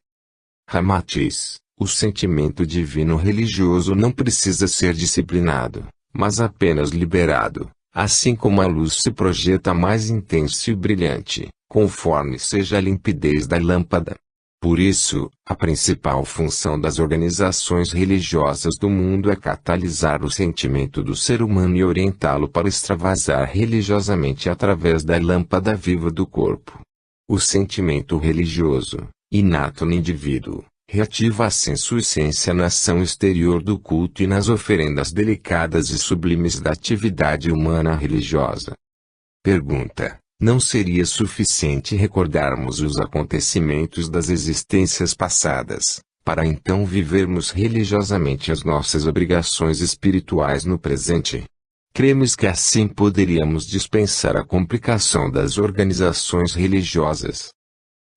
Ramatiz: o sentimento divino religioso não precisa ser disciplinado, mas apenas liberado, assim como a luz se projeta mais intensa e brilhante, conforme seja a limpidez da lâmpada. Por isso, a principal função das organizações religiosas do mundo é catalisar o sentimento do ser humano e orientá-lo para extravasar religiosamente através da lâmpada viva do corpo. O sentimento religioso, inato no indivíduo, reativa assim sua essência na ação exterior do culto e nas oferendas delicadas e sublimes da atividade humana religiosa. Pergunta: não seria suficiente recordarmos os acontecimentos das existências passadas, para então vivermos religiosamente as nossas obrigações espirituais no presente? Cremos que assim poderíamos dispensar a complicação das organizações religiosas.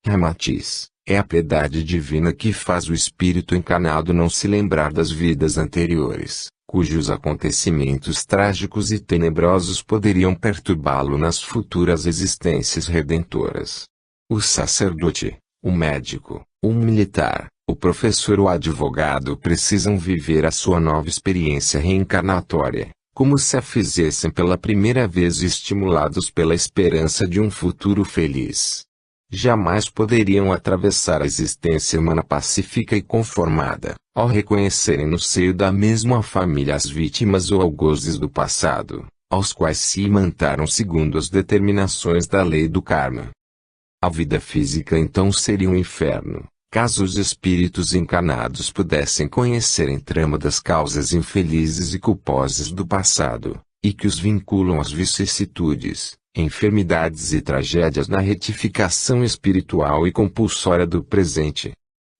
Ramatiz: é a piedade divina que faz o espírito encarnado não se lembrar das vidas anteriores, cujos acontecimentos trágicos e tenebrosos poderiam perturbá-lo nas futuras existências redentoras. O sacerdote, o médico, o militar, o professor ou advogado precisam viver a sua nova experiência reencarnatória, como se a fizessem pela primeira vez estimulados pela esperança de um futuro feliz. Jamais poderiam atravessar a existência humana pacífica e conformada, ao reconhecerem no seio da mesma família as vítimas ou algozes do passado, aos quais se imantaram segundo as determinações da lei do karma. A vida física então seria um inferno, caso os espíritos encarnados pudessem conhecer em trama das causas infelizes e culposas do passado, e que os vinculam às vicissitudes, enfermidades e tragédias na retificação espiritual e compulsória do presente.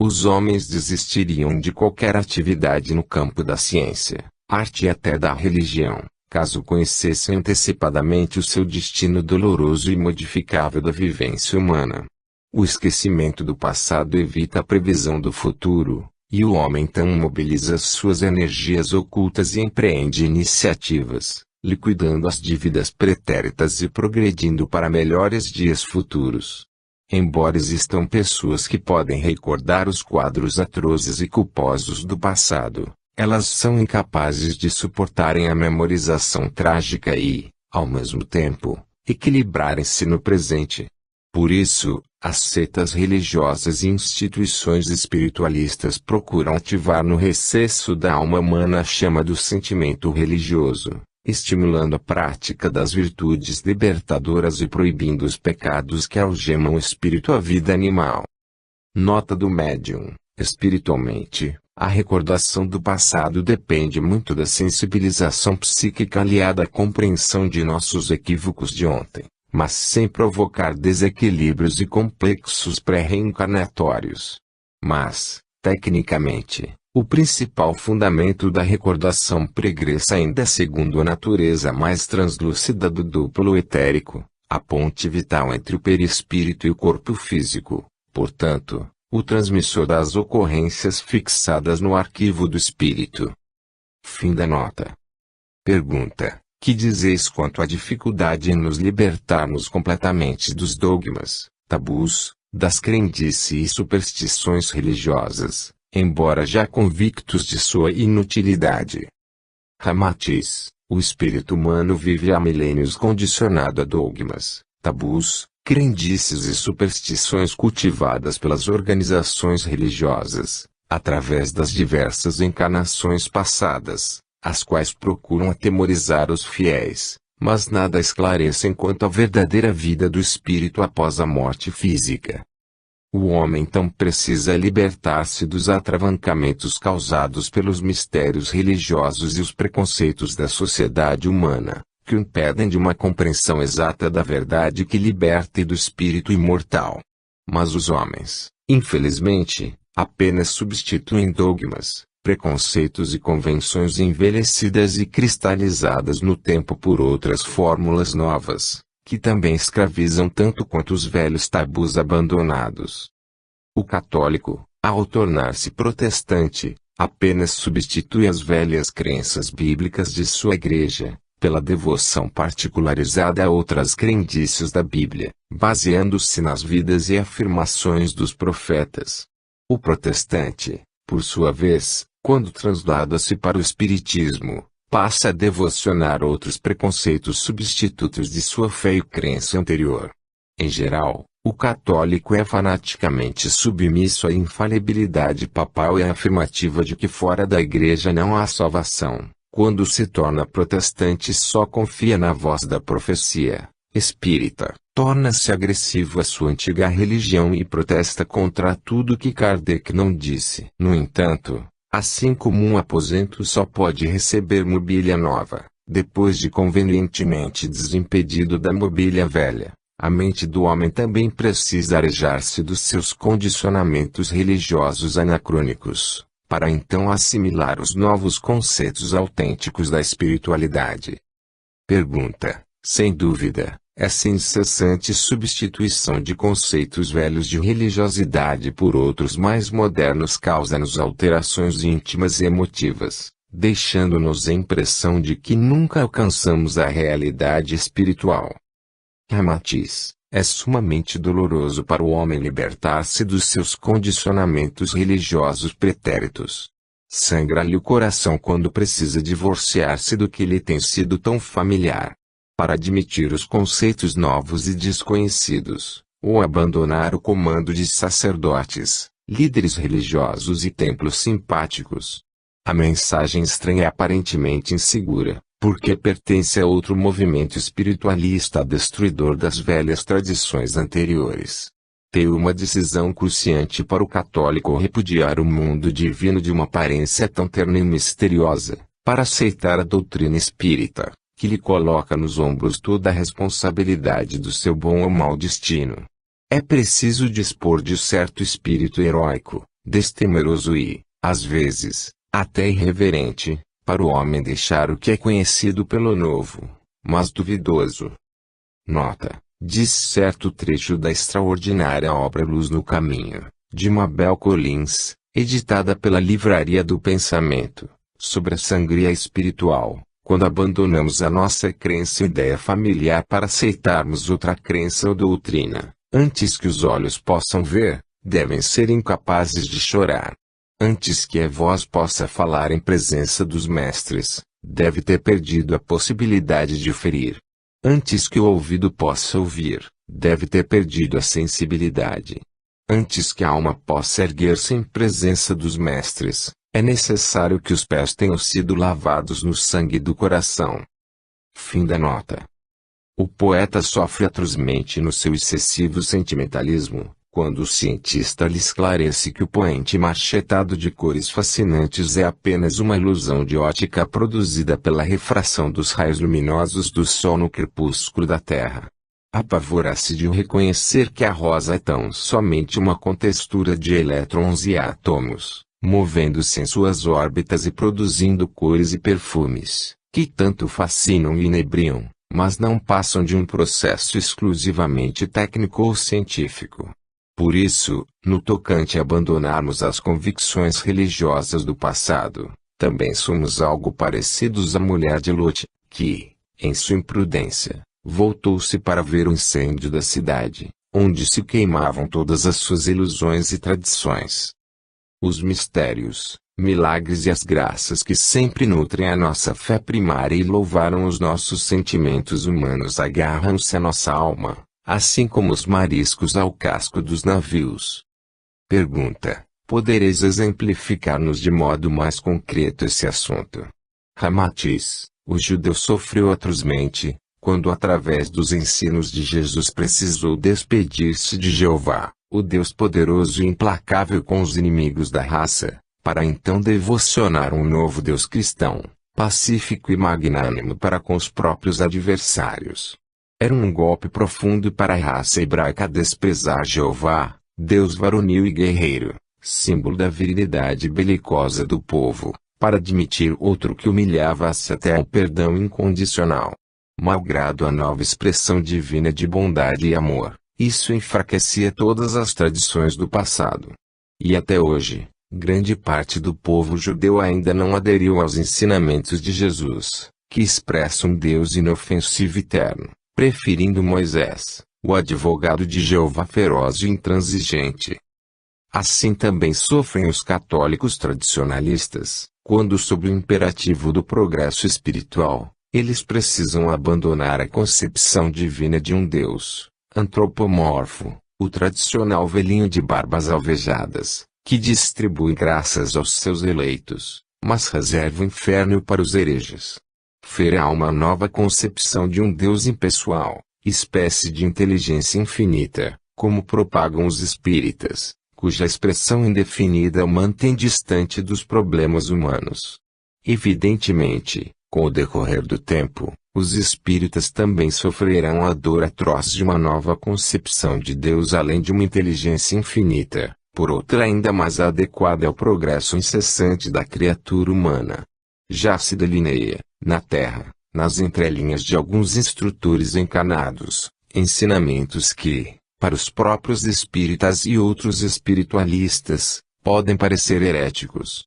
Os homens desistiriam de qualquer atividade no campo da ciência, arte e até da religião, caso conhecessem antecipadamente o seu destino doloroso e modificável da vivência humana. O esquecimento do passado evita a previsão do futuro, e o homem então mobiliza suas energias ocultas e empreende iniciativas, liquidando as dívidas pretéritas e progredindo para melhores dias futuros. Embora existam pessoas que podem recordar os quadros atrozes e culposos do passado, elas são incapazes de suportarem a memorização trágica e, ao mesmo tempo, equilibrarem-se no presente. Por isso, as seitas religiosas e instituições espiritualistas procuram ativar no recesso da alma humana a chama do sentimento religioso, estimulando a prática das virtudes libertadoras e proibindo os pecados que algemam o espírito à vida animal. Nota do médium: espiritualmente, a recordação do passado depende muito da sensibilização psíquica aliada à compreensão de nossos equívocos de ontem, mas sem provocar desequilíbrios e complexos pré-reencarnatórios. Mas, tecnicamente, O principal fundamento da recordação pregressa ainda é segundo a natureza mais translúcida do duplo etérico, a ponte vital entre o perispírito e o corpo físico, portanto, o transmissor das ocorrências fixadas no arquivo do espírito. Fim da nota. Pergunta: que dizeis quanto à dificuldade em nos libertarmos completamente dos dogmas, tabus, das crendices e superstições religiosas, embora já convictos de sua inutilidade? Ramatiz: o espírito humano vive há milênios condicionado a dogmas, tabus, crendices e superstições cultivadas pelas organizações religiosas, através das diversas encarnações passadas, as quais procuram atemorizar os fiéis, mas nada esclarecem quanto à verdadeira vida do espírito após a morte física. O homem então precisa libertar-se dos atravancamentos causados pelos mistérios religiosos e os preconceitos da sociedade humana, que o impedem de uma compreensão exata da verdade que liberte do espírito imortal. Mas os homens, infelizmente, apenas substituem dogmas, preconceitos e convenções envelhecidas e cristalizadas no tempo por outras fórmulas novas, que também escravizam tanto quanto os velhos tabus abandonados. O católico, ao tornar-se protestante, apenas substitui as velhas crenças bíblicas de sua igreja, pela devoção particularizada a outras crendices da Bíblia, baseando-se nas vidas e afirmações dos profetas. O protestante, por sua vez, quando translada-se para o espiritismo, passa a devocionar outros preconceitos substitutos de sua fé e crença anterior. Em geral, o católico é fanaticamente submisso à infalibilidade papal e à afirmativa de que fora da igreja não há salvação. Quando se torna protestante, só confia na voz da profecia espírita, torna-se agressivo à sua antiga religião e protesta contra tudo que Kardec não disse. No entanto, assim como um aposento só pode receber mobília nova, depois de convenientemente desimpedido da mobília velha, a mente do homem também precisa arejar-se dos seus condicionamentos religiosos anacrônicos, para então assimilar os novos conceitos autênticos da espiritualidade. Pergunta: sem dúvida, essa incessante substituição de conceitos velhos de religiosidade por outros mais modernos causa-nos alterações íntimas e emotivas, deixando-nos a impressão de que nunca alcançamos a realidade espiritual. Ramatiz: é sumamente doloroso para o homem libertar-se dos seus condicionamentos religiosos pretéritos. Sangra-lhe o coração quando precisa divorciar-se do que lhe tem sido tão familiar, para admitir os conceitos novos e desconhecidos, ou abandonar o comando de sacerdotes, líderes religiosos e templos simpáticos. A mensagem estranha é aparentemente insegura, porque pertence a outro movimento espiritualista destruidor das velhas tradições anteriores. Tem uma decisão cruciante para o católico repudiar o mundo divino de uma aparência tão terna e misteriosa, para aceitar a doutrina espírita, que lhe coloca nos ombros toda a responsabilidade do seu bom ou mau destino. É preciso dispor de certo espírito heróico, destemeroso e, às vezes, até irreverente, para o homem deixar o que é conhecido pelo novo, mas duvidoso. Nota: diz certo trecho da extraordinária obra Luz no Caminho, de Mabel Collins, editada pela Livraria do Pensamento, sobre a sangria espiritual. Quando abandonamos a nossa crença e ideia familiar para aceitarmos outra crença ou doutrina, antes que os olhos possam ver, devem ser incapazes de chorar. Antes que a voz possa falar em presença dos mestres, deve ter perdido a possibilidade de ferir. Antes que o ouvido possa ouvir, deve ter perdido a sensibilidade. Antes que a alma possa erguer-se em presença dos mestres, é necessário que os pés tenham sido lavados no sangue do coração. Fim da nota. O poeta sofre atrozmente no seu excessivo sentimentalismo, quando o cientista lhe esclarece que o poente marchetado de cores fascinantes é apenas uma ilusão de ótica produzida pela refração dos raios luminosos do sol no crepúsculo da Terra. Apavora-se de reconhecer que a rosa é tão somente uma contextura de elétrons e átomos, movendo-se em suas órbitas e produzindo cores e perfumes, que tanto fascinam e inebriam, mas não passam de um processo exclusivamente técnico ou científico. Por isso, no tocante a abandonarmos as convicções religiosas do passado, também somos algo parecidos à mulher de Lot, que, em sua imprudência, voltou-se para ver o incêndio da cidade, onde se queimavam todas as suas ilusões e tradições. Os mistérios, milagres e as graças que sempre nutrem a nossa fé primária e louvaram os nossos sentimentos humanos agarram-se à nossa alma, assim como os mariscos ao casco dos navios. Pergunta: podereis exemplificar-nos de modo mais concreto esse assunto? Ramatiz: o judeu sofreu atrozmente, quando através dos ensinos de Jesus precisou despedir-se de Jeová, o Deus poderoso e implacável com os inimigos da raça, para então devocionar um novo Deus cristão, pacífico e magnânimo para com os próprios adversários. Era um golpe profundo para a raça hebraica desprezar Jeová, Deus varonil e guerreiro, símbolo da virilidade belicosa do povo, para admitir outro que humilhava-se até ao perdão incondicional. Malgrado a nova expressão divina de bondade e amor, isso enfraquecia todas as tradições do passado. E até hoje, grande parte do povo judeu ainda não aderiu aos ensinamentos de Jesus, que expressam Deus inofensivo e eterno, preferindo Moisés, o advogado de Jeová feroz e intransigente. Assim também sofrem os católicos tradicionalistas, quando sob o imperativo do progresso espiritual, eles precisam abandonar a concepção divina de um Deus antropomorfo, o tradicional velhinho de barbas alvejadas, que distribui graças aos seus eleitos, mas reserva o inferno para os hereges. Feira uma nova concepção de um Deus impessoal, espécie de inteligência infinita, como propagam os espíritas, cuja expressão indefinida o mantém distante dos problemas humanos. Evidentemente, com o decorrer do tempo, os espíritas também sofrerão a dor atroz de uma nova concepção de Deus além de uma inteligência infinita, por outra ainda mais adequada ao progresso incessante da criatura humana. Já se delineia, na Terra, nas entrelinhas de alguns instrutores encanados, ensinamentos que, para os próprios espíritas e outros espiritualistas, podem parecer heréticos.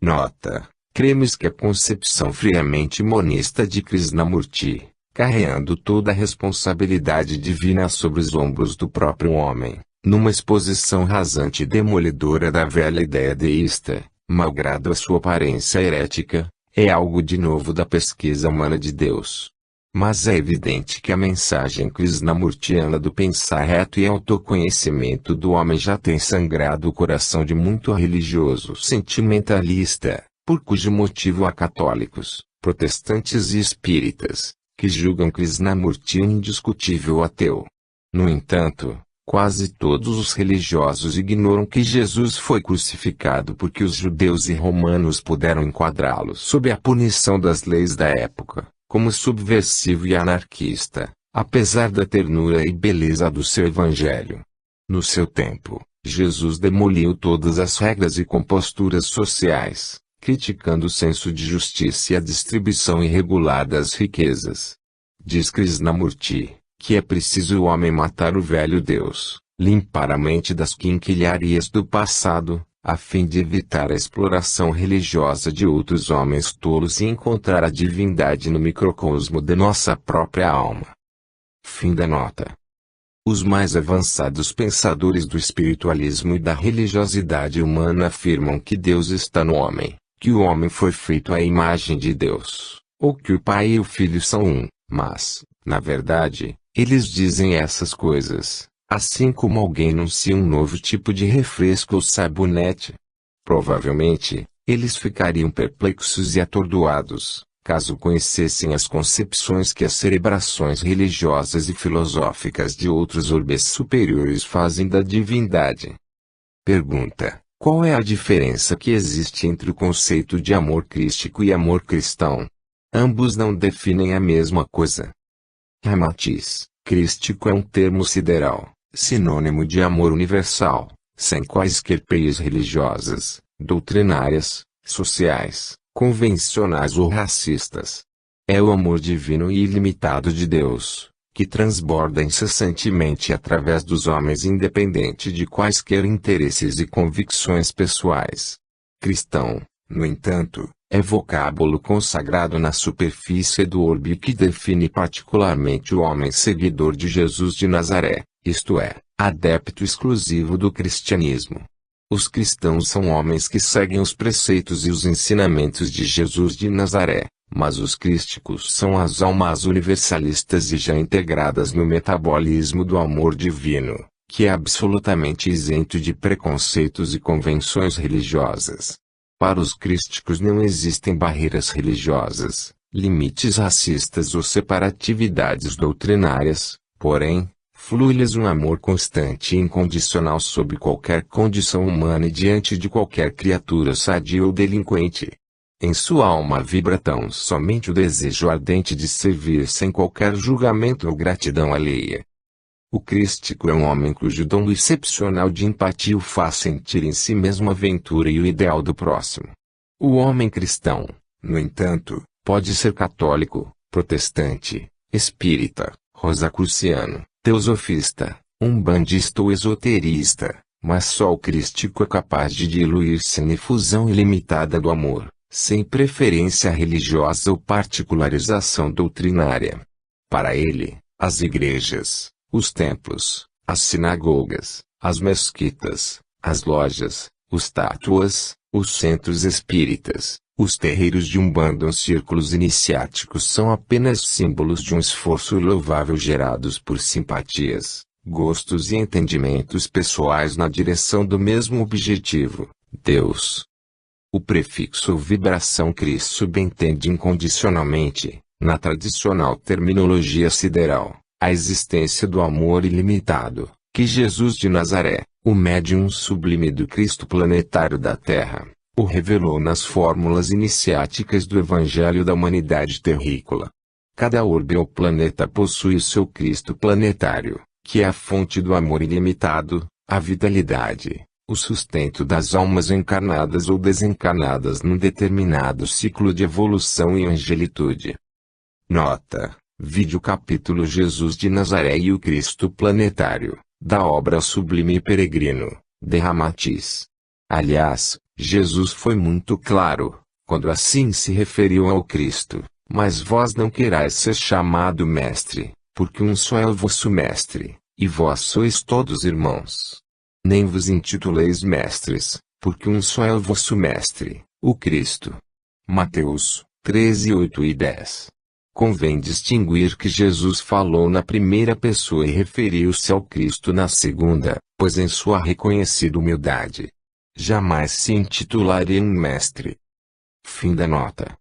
Nota: cremos que a concepção friamente monista de Krishnamurti, carregando toda a responsabilidade divina sobre os ombros do próprio homem, numa exposição rasante e demolidora da velha ideia deísta, malgrado a sua aparência herética, é algo de novo da pesquisa humana de Deus. Mas é evidente que a mensagem krishnamurtiana do pensar reto e autoconhecimento do homem já tem sangrado o coração de muito religioso sentimentalista, por cujo motivo há católicos, protestantes e espíritas, que julgam Krishnamurti um indiscutível ateu. No entanto, quase todos os religiosos ignoram que Jesus foi crucificado porque os judeus e romanos puderam enquadrá-lo sob a punição das leis da época, como subversivo e anarquista, apesar da ternura e beleza do seu evangelho. No seu tempo, Jesus demoliu todas as regras e composturas sociais, criticando o senso de justiça e a distribuição irregular das riquezas. Diz Krishnamurti que é preciso o homem matar o velho Deus, limpar a mente das quinquilharias do passado, a fim de evitar a exploração religiosa de outros homens tolos e encontrar a divindade no microcosmo de nossa própria alma. Fim da nota. Os mais avançados pensadores do espiritualismo e da religiosidade humana afirmam que Deus está no homem, que o homem foi feito à imagem de Deus, ou que o Pai e o Filho são um, mas, na verdade, eles dizem essas coisas, assim como alguém anuncia um novo tipo de refresco ou sabonete. Provavelmente, eles ficariam perplexos e atordoados, caso conhecessem as concepções que as cerebrações religiosas e filosóficas de outros orbes superiores fazem da divindade. Pergunta: qual é a diferença que existe entre o conceito de amor crístico e amor cristão? Ambos não definem a mesma coisa. Ramatiz: crístico é um termo sideral, sinônimo de amor universal, sem quaisquer peias religiosas, doutrinárias, sociais, convencionais ou racistas. É o amor divino e ilimitado de Deus, que transborda incessantemente através dos homens independente de quaisquer interesses e convicções pessoais. Cristão, no entanto, é vocábulo consagrado na superfície do orbe que define particularmente o homem seguidor de Jesus de Nazaré, isto é, adepto exclusivo do cristianismo. Os cristãos são homens que seguem os preceitos e os ensinamentos de Jesus de Nazaré, mas os crísticos são as almas universalistas e já integradas no metabolismo do amor divino, que é absolutamente isento de preconceitos e convenções religiosas. Para os crísticos não existem barreiras religiosas, limites racistas ou separatividades doutrinárias, porém, flui-lhes um amor constante e incondicional sob qualquer condição humana e diante de qualquer criatura sadia ou delinquente. Em sua alma vibra tão somente o desejo ardente de servir sem qualquer julgamento ou gratidão alheia. O crístico é um homem cujo dom excepcional de empatia o faz sentir em si mesmo a ventura e o ideal do próximo. O homem cristão, no entanto, pode ser católico, protestante, espírita, rosacruciano, teosofista, umbandista ou esoterista, mas só o crístico é capaz de diluir-se na efusão ilimitada do amor, sem preferência religiosa ou particularização doutrinária. Para ele, as igrejas, os templos, as sinagogas, as mesquitas, as lojas, os tátuas, os centros espíritas, os terreiros de umbanda ou círculos iniciáticos são apenas símbolos de um esforço louvável gerados por simpatias, gostos e entendimentos pessoais na direção do mesmo objetivo, Deus. O prefixo vibração Cris subentende incondicionalmente, na tradicional terminologia sideral, a existência do amor ilimitado, que Jesus de Nazaré, o médium sublime do Cristo planetário da Terra, o revelou nas fórmulas iniciáticas do Evangelho da humanidade terrícola. Cada orbe ou planeta possui o seu Cristo planetário, que é a fonte do amor ilimitado, a vitalidade, o sustento das almas encarnadas ou desencarnadas num determinado ciclo de evolução e angelitude. Nota: vide o capítulo Jesus de Nazaré e o Cristo planetário, da obra Sublime e Peregrino, de Ramatiz. Aliás, Jesus foi muito claro, quando assim se referiu ao Cristo: mas vós não querais ser chamado mestre, porque um só é o vosso mestre, e vós sois todos irmãos. Nem vos intituleis mestres, porque um só é o vosso mestre, o Cristo. Mateus 13, 8 e 10. Convém distinguir que Jesus falou na primeira pessoa e referiu-se ao Cristo na segunda, pois em sua reconhecida humildade, jamais se intitularia um mestre. Fim da nota.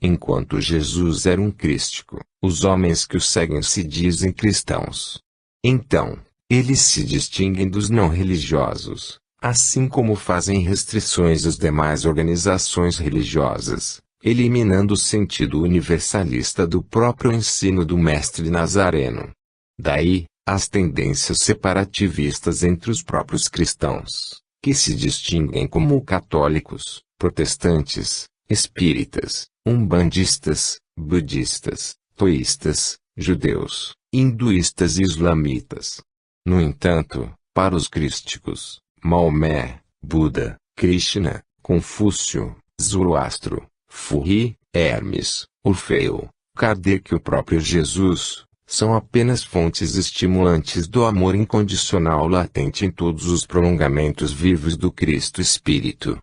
Enquanto Jesus era um crístico, os homens que o seguem se dizem cristãos. Então, eles se distinguem dos não religiosos, assim como fazem restrições às demais organizações religiosas, eliminando o sentido universalista do próprio ensino do mestre nazareno. Daí, as tendências separativistas entre os próprios cristãos, que se distinguem como católicos, protestantes, espíritas, umbandistas, budistas, toístas, judeus, hinduístas e islamitas. No entanto, para os crísticos, Maomé, Buda, Krishna, Confúcio, Zoroastro, Furri, Hermes, Orfeu, Kardec e o próprio Jesus, são apenas fontes estimulantes do amor incondicional latente em todos os prolongamentos vivos do Cristo Espírito.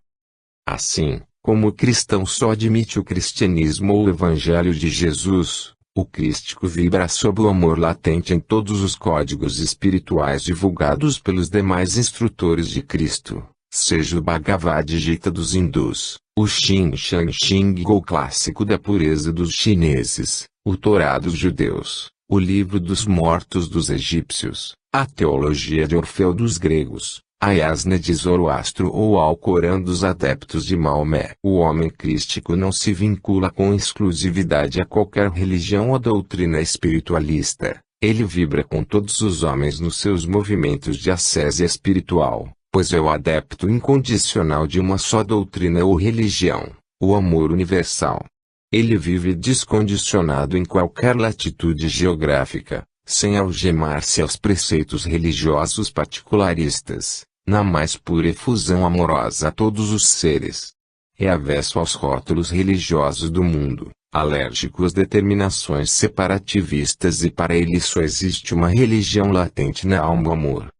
Assim, como o cristão só admite o cristianismo ou o Evangelho de Jesus, o crístico vibra sob o amor latente em todos os códigos espirituais divulgados pelos demais instrutores de Cristo, seja o Bhagavad Gita dos hindus, o Shin Shan Shing Go clássico da pureza dos chineses, o Torá dos judeus, o livro dos mortos dos egípcios, a teologia de Orfeu dos gregos, a Yasna de Zoroastro ou ao Corão dos adeptos de Maomé. O homem crístico não se vincula com exclusividade a qualquer religião ou doutrina espiritualista. Ele vibra com todos os homens nos seus movimentos de ascese espiritual, pois é o adepto incondicional de uma só doutrina ou religião, o amor universal. Ele vive descondicionado em qualquer latitude geográfica, sem algemar-se aos preceitos religiosos particularistas, na mais pura efusão amorosa a todos os seres. É avesso aos rótulos religiosos do mundo, alérgico às determinações separativistas, e para ele só existe uma religião latente na alma: o amor.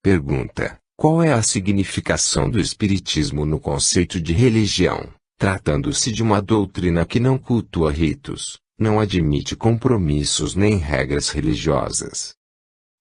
Pergunta: qual é a significação do Espiritismo no conceito de religião, tratando-se de uma doutrina que não cultua ritos, não admite compromissos nem regras religiosas?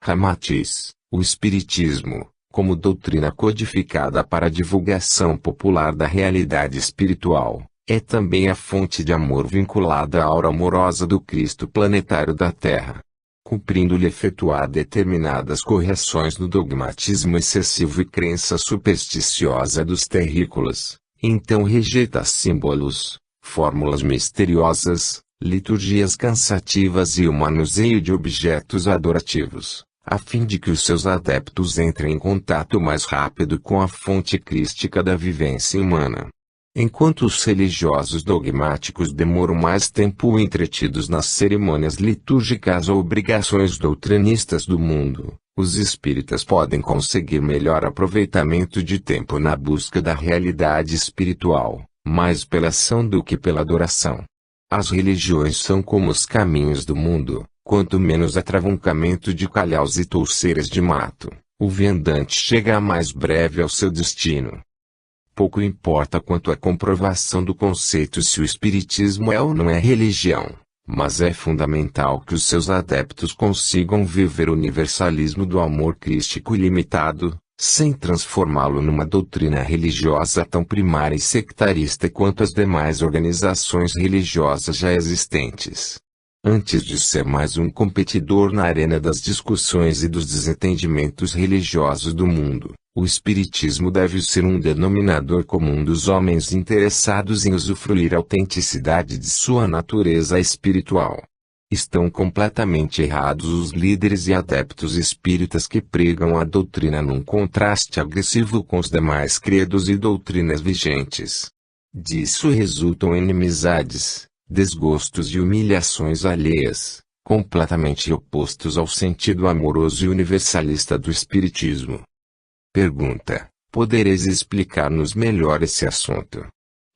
Ramatiz: o Espiritismo, como doutrina codificada para a divulgação popular da realidade espiritual, é também a fonte de amor vinculada à aura amorosa do Cristo planetário da Terra. Cumprindo-lhe efetuar determinadas correções no dogmatismo excessivo e crença supersticiosa dos terrícolas, então rejeita símbolos, fórmulas misteriosas, liturgias cansativas e o manuseio de objetos adorativos, a fim de que os seus adeptos entrem em contato mais rápido com a fonte crística da vivência humana. Enquanto os religiosos dogmáticos demoram mais tempo entretidos nas cerimônias litúrgicas ou obrigações doutrinistas do mundo, os espíritas podem conseguir melhor aproveitamento de tempo na busca da realidade espiritual, mais pela ação do que pela adoração. As religiões são como os caminhos do mundo: quanto menos atravancamento de calhaus e touceiras de mato, o viandante chega mais breve ao seu destino. Pouco importa quanto à comprovação do conceito se o Espiritismo é ou não é religião, mas é fundamental que os seus adeptos consigam viver o universalismo do amor crístico ilimitado, sem transformá-lo numa doutrina religiosa tão primária e sectarista quanto as demais organizações religiosas já existentes. Antes de ser mais um competidor na arena das discussões e dos desentendimentos religiosos do mundo, o Espiritismo deve ser um denominador comum dos homens interessados em usufruir a autenticidade de sua natureza espiritual. Estão completamente errados os líderes e adeptos espíritas que pregam a doutrina num contraste agressivo com os demais credos e doutrinas vigentes. Disso resultam inimizades, desgostos e humilhações alheias, completamente opostos ao sentido amoroso e universalista do Espiritismo. Pergunta: podereis explicar-nos melhor esse assunto?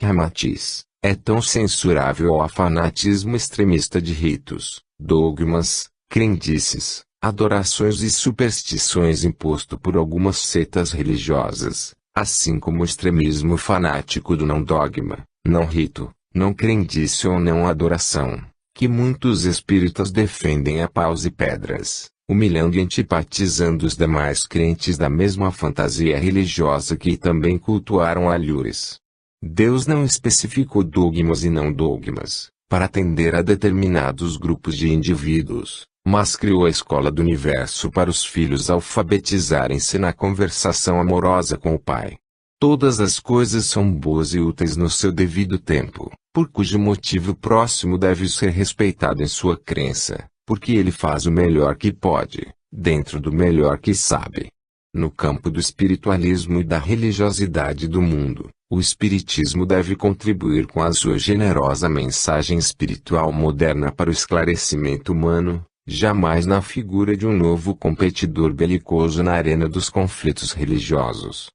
Ramatiz: é tão censurável o fanatismo extremista de ritos, dogmas, crendices, adorações e superstições imposto por algumas seitas religiosas, assim como o extremismo fanático do não dogma, não rito, não crendice ou não adoração, que muitos espíritas defendem a paus e pedras, humilhando e antipatizando os demais crentes da mesma fantasia religiosa que também cultuaram alhures. Deus não especificou dogmas e não dogmas, para atender a determinados grupos de indivíduos, mas criou a escola do universo para os filhos alfabetizarem-se na conversação amorosa com o Pai. Todas as coisas são boas e úteis no seu devido tempo, por cujo motivo o próximo deve ser respeitado em sua crença, porque ele faz o melhor que pode, dentro do melhor que sabe. No campo do espiritualismo e da religiosidade do mundo, o Espiritismo deve contribuir com a sua generosa mensagem espiritual moderna para o esclarecimento humano, jamais na figura de um novo competidor belicoso na arena dos conflitos religiosos.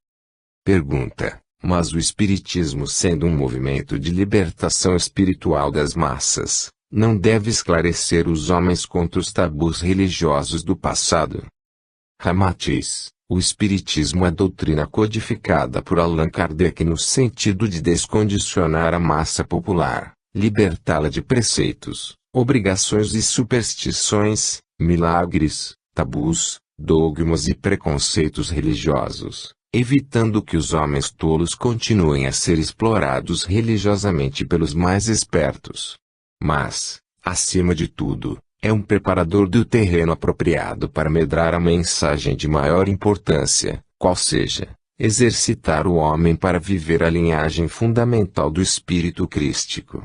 Pergunta: mas o Espiritismo, sendo um movimento de libertação espiritual das massas, não deve esclarecer os homens contra os tabus religiosos do passado? Ramatiz: o Espiritismo é doutrina codificada por Allan Kardec no sentido de descondicionar a massa popular, libertá-la de preceitos, obrigações e superstições, milagres, tabus, dogmas e preconceitos religiosos, evitando que os homens tolos continuem a ser explorados religiosamente pelos mais espertos. Mas, acima de tudo, é um preparador do terreno apropriado para medrar a mensagem de maior importância, qual seja, exercitar o homem para viver a linhagem fundamental do espírito crístico.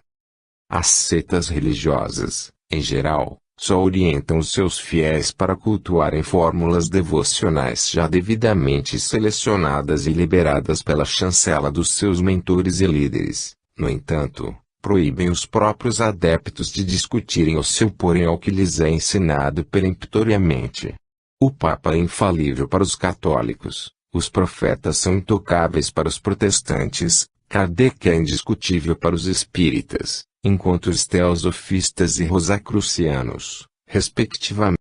As seitas religiosas, em geral, só orientam os seus fiéis para cultuarem fórmulas devocionais já devidamente selecionadas e liberadas pela chancela dos seus mentores e líderes. No entanto, proíbem os próprios adeptos de discutirem ou se oporem ao que lhes é ensinado peremptoriamente. O Papa é infalível para os católicos, os profetas são intocáveis para os protestantes, Kardec é indiscutível para os espíritas, enquanto os teosofistas e rosacrucianos, respectivamente,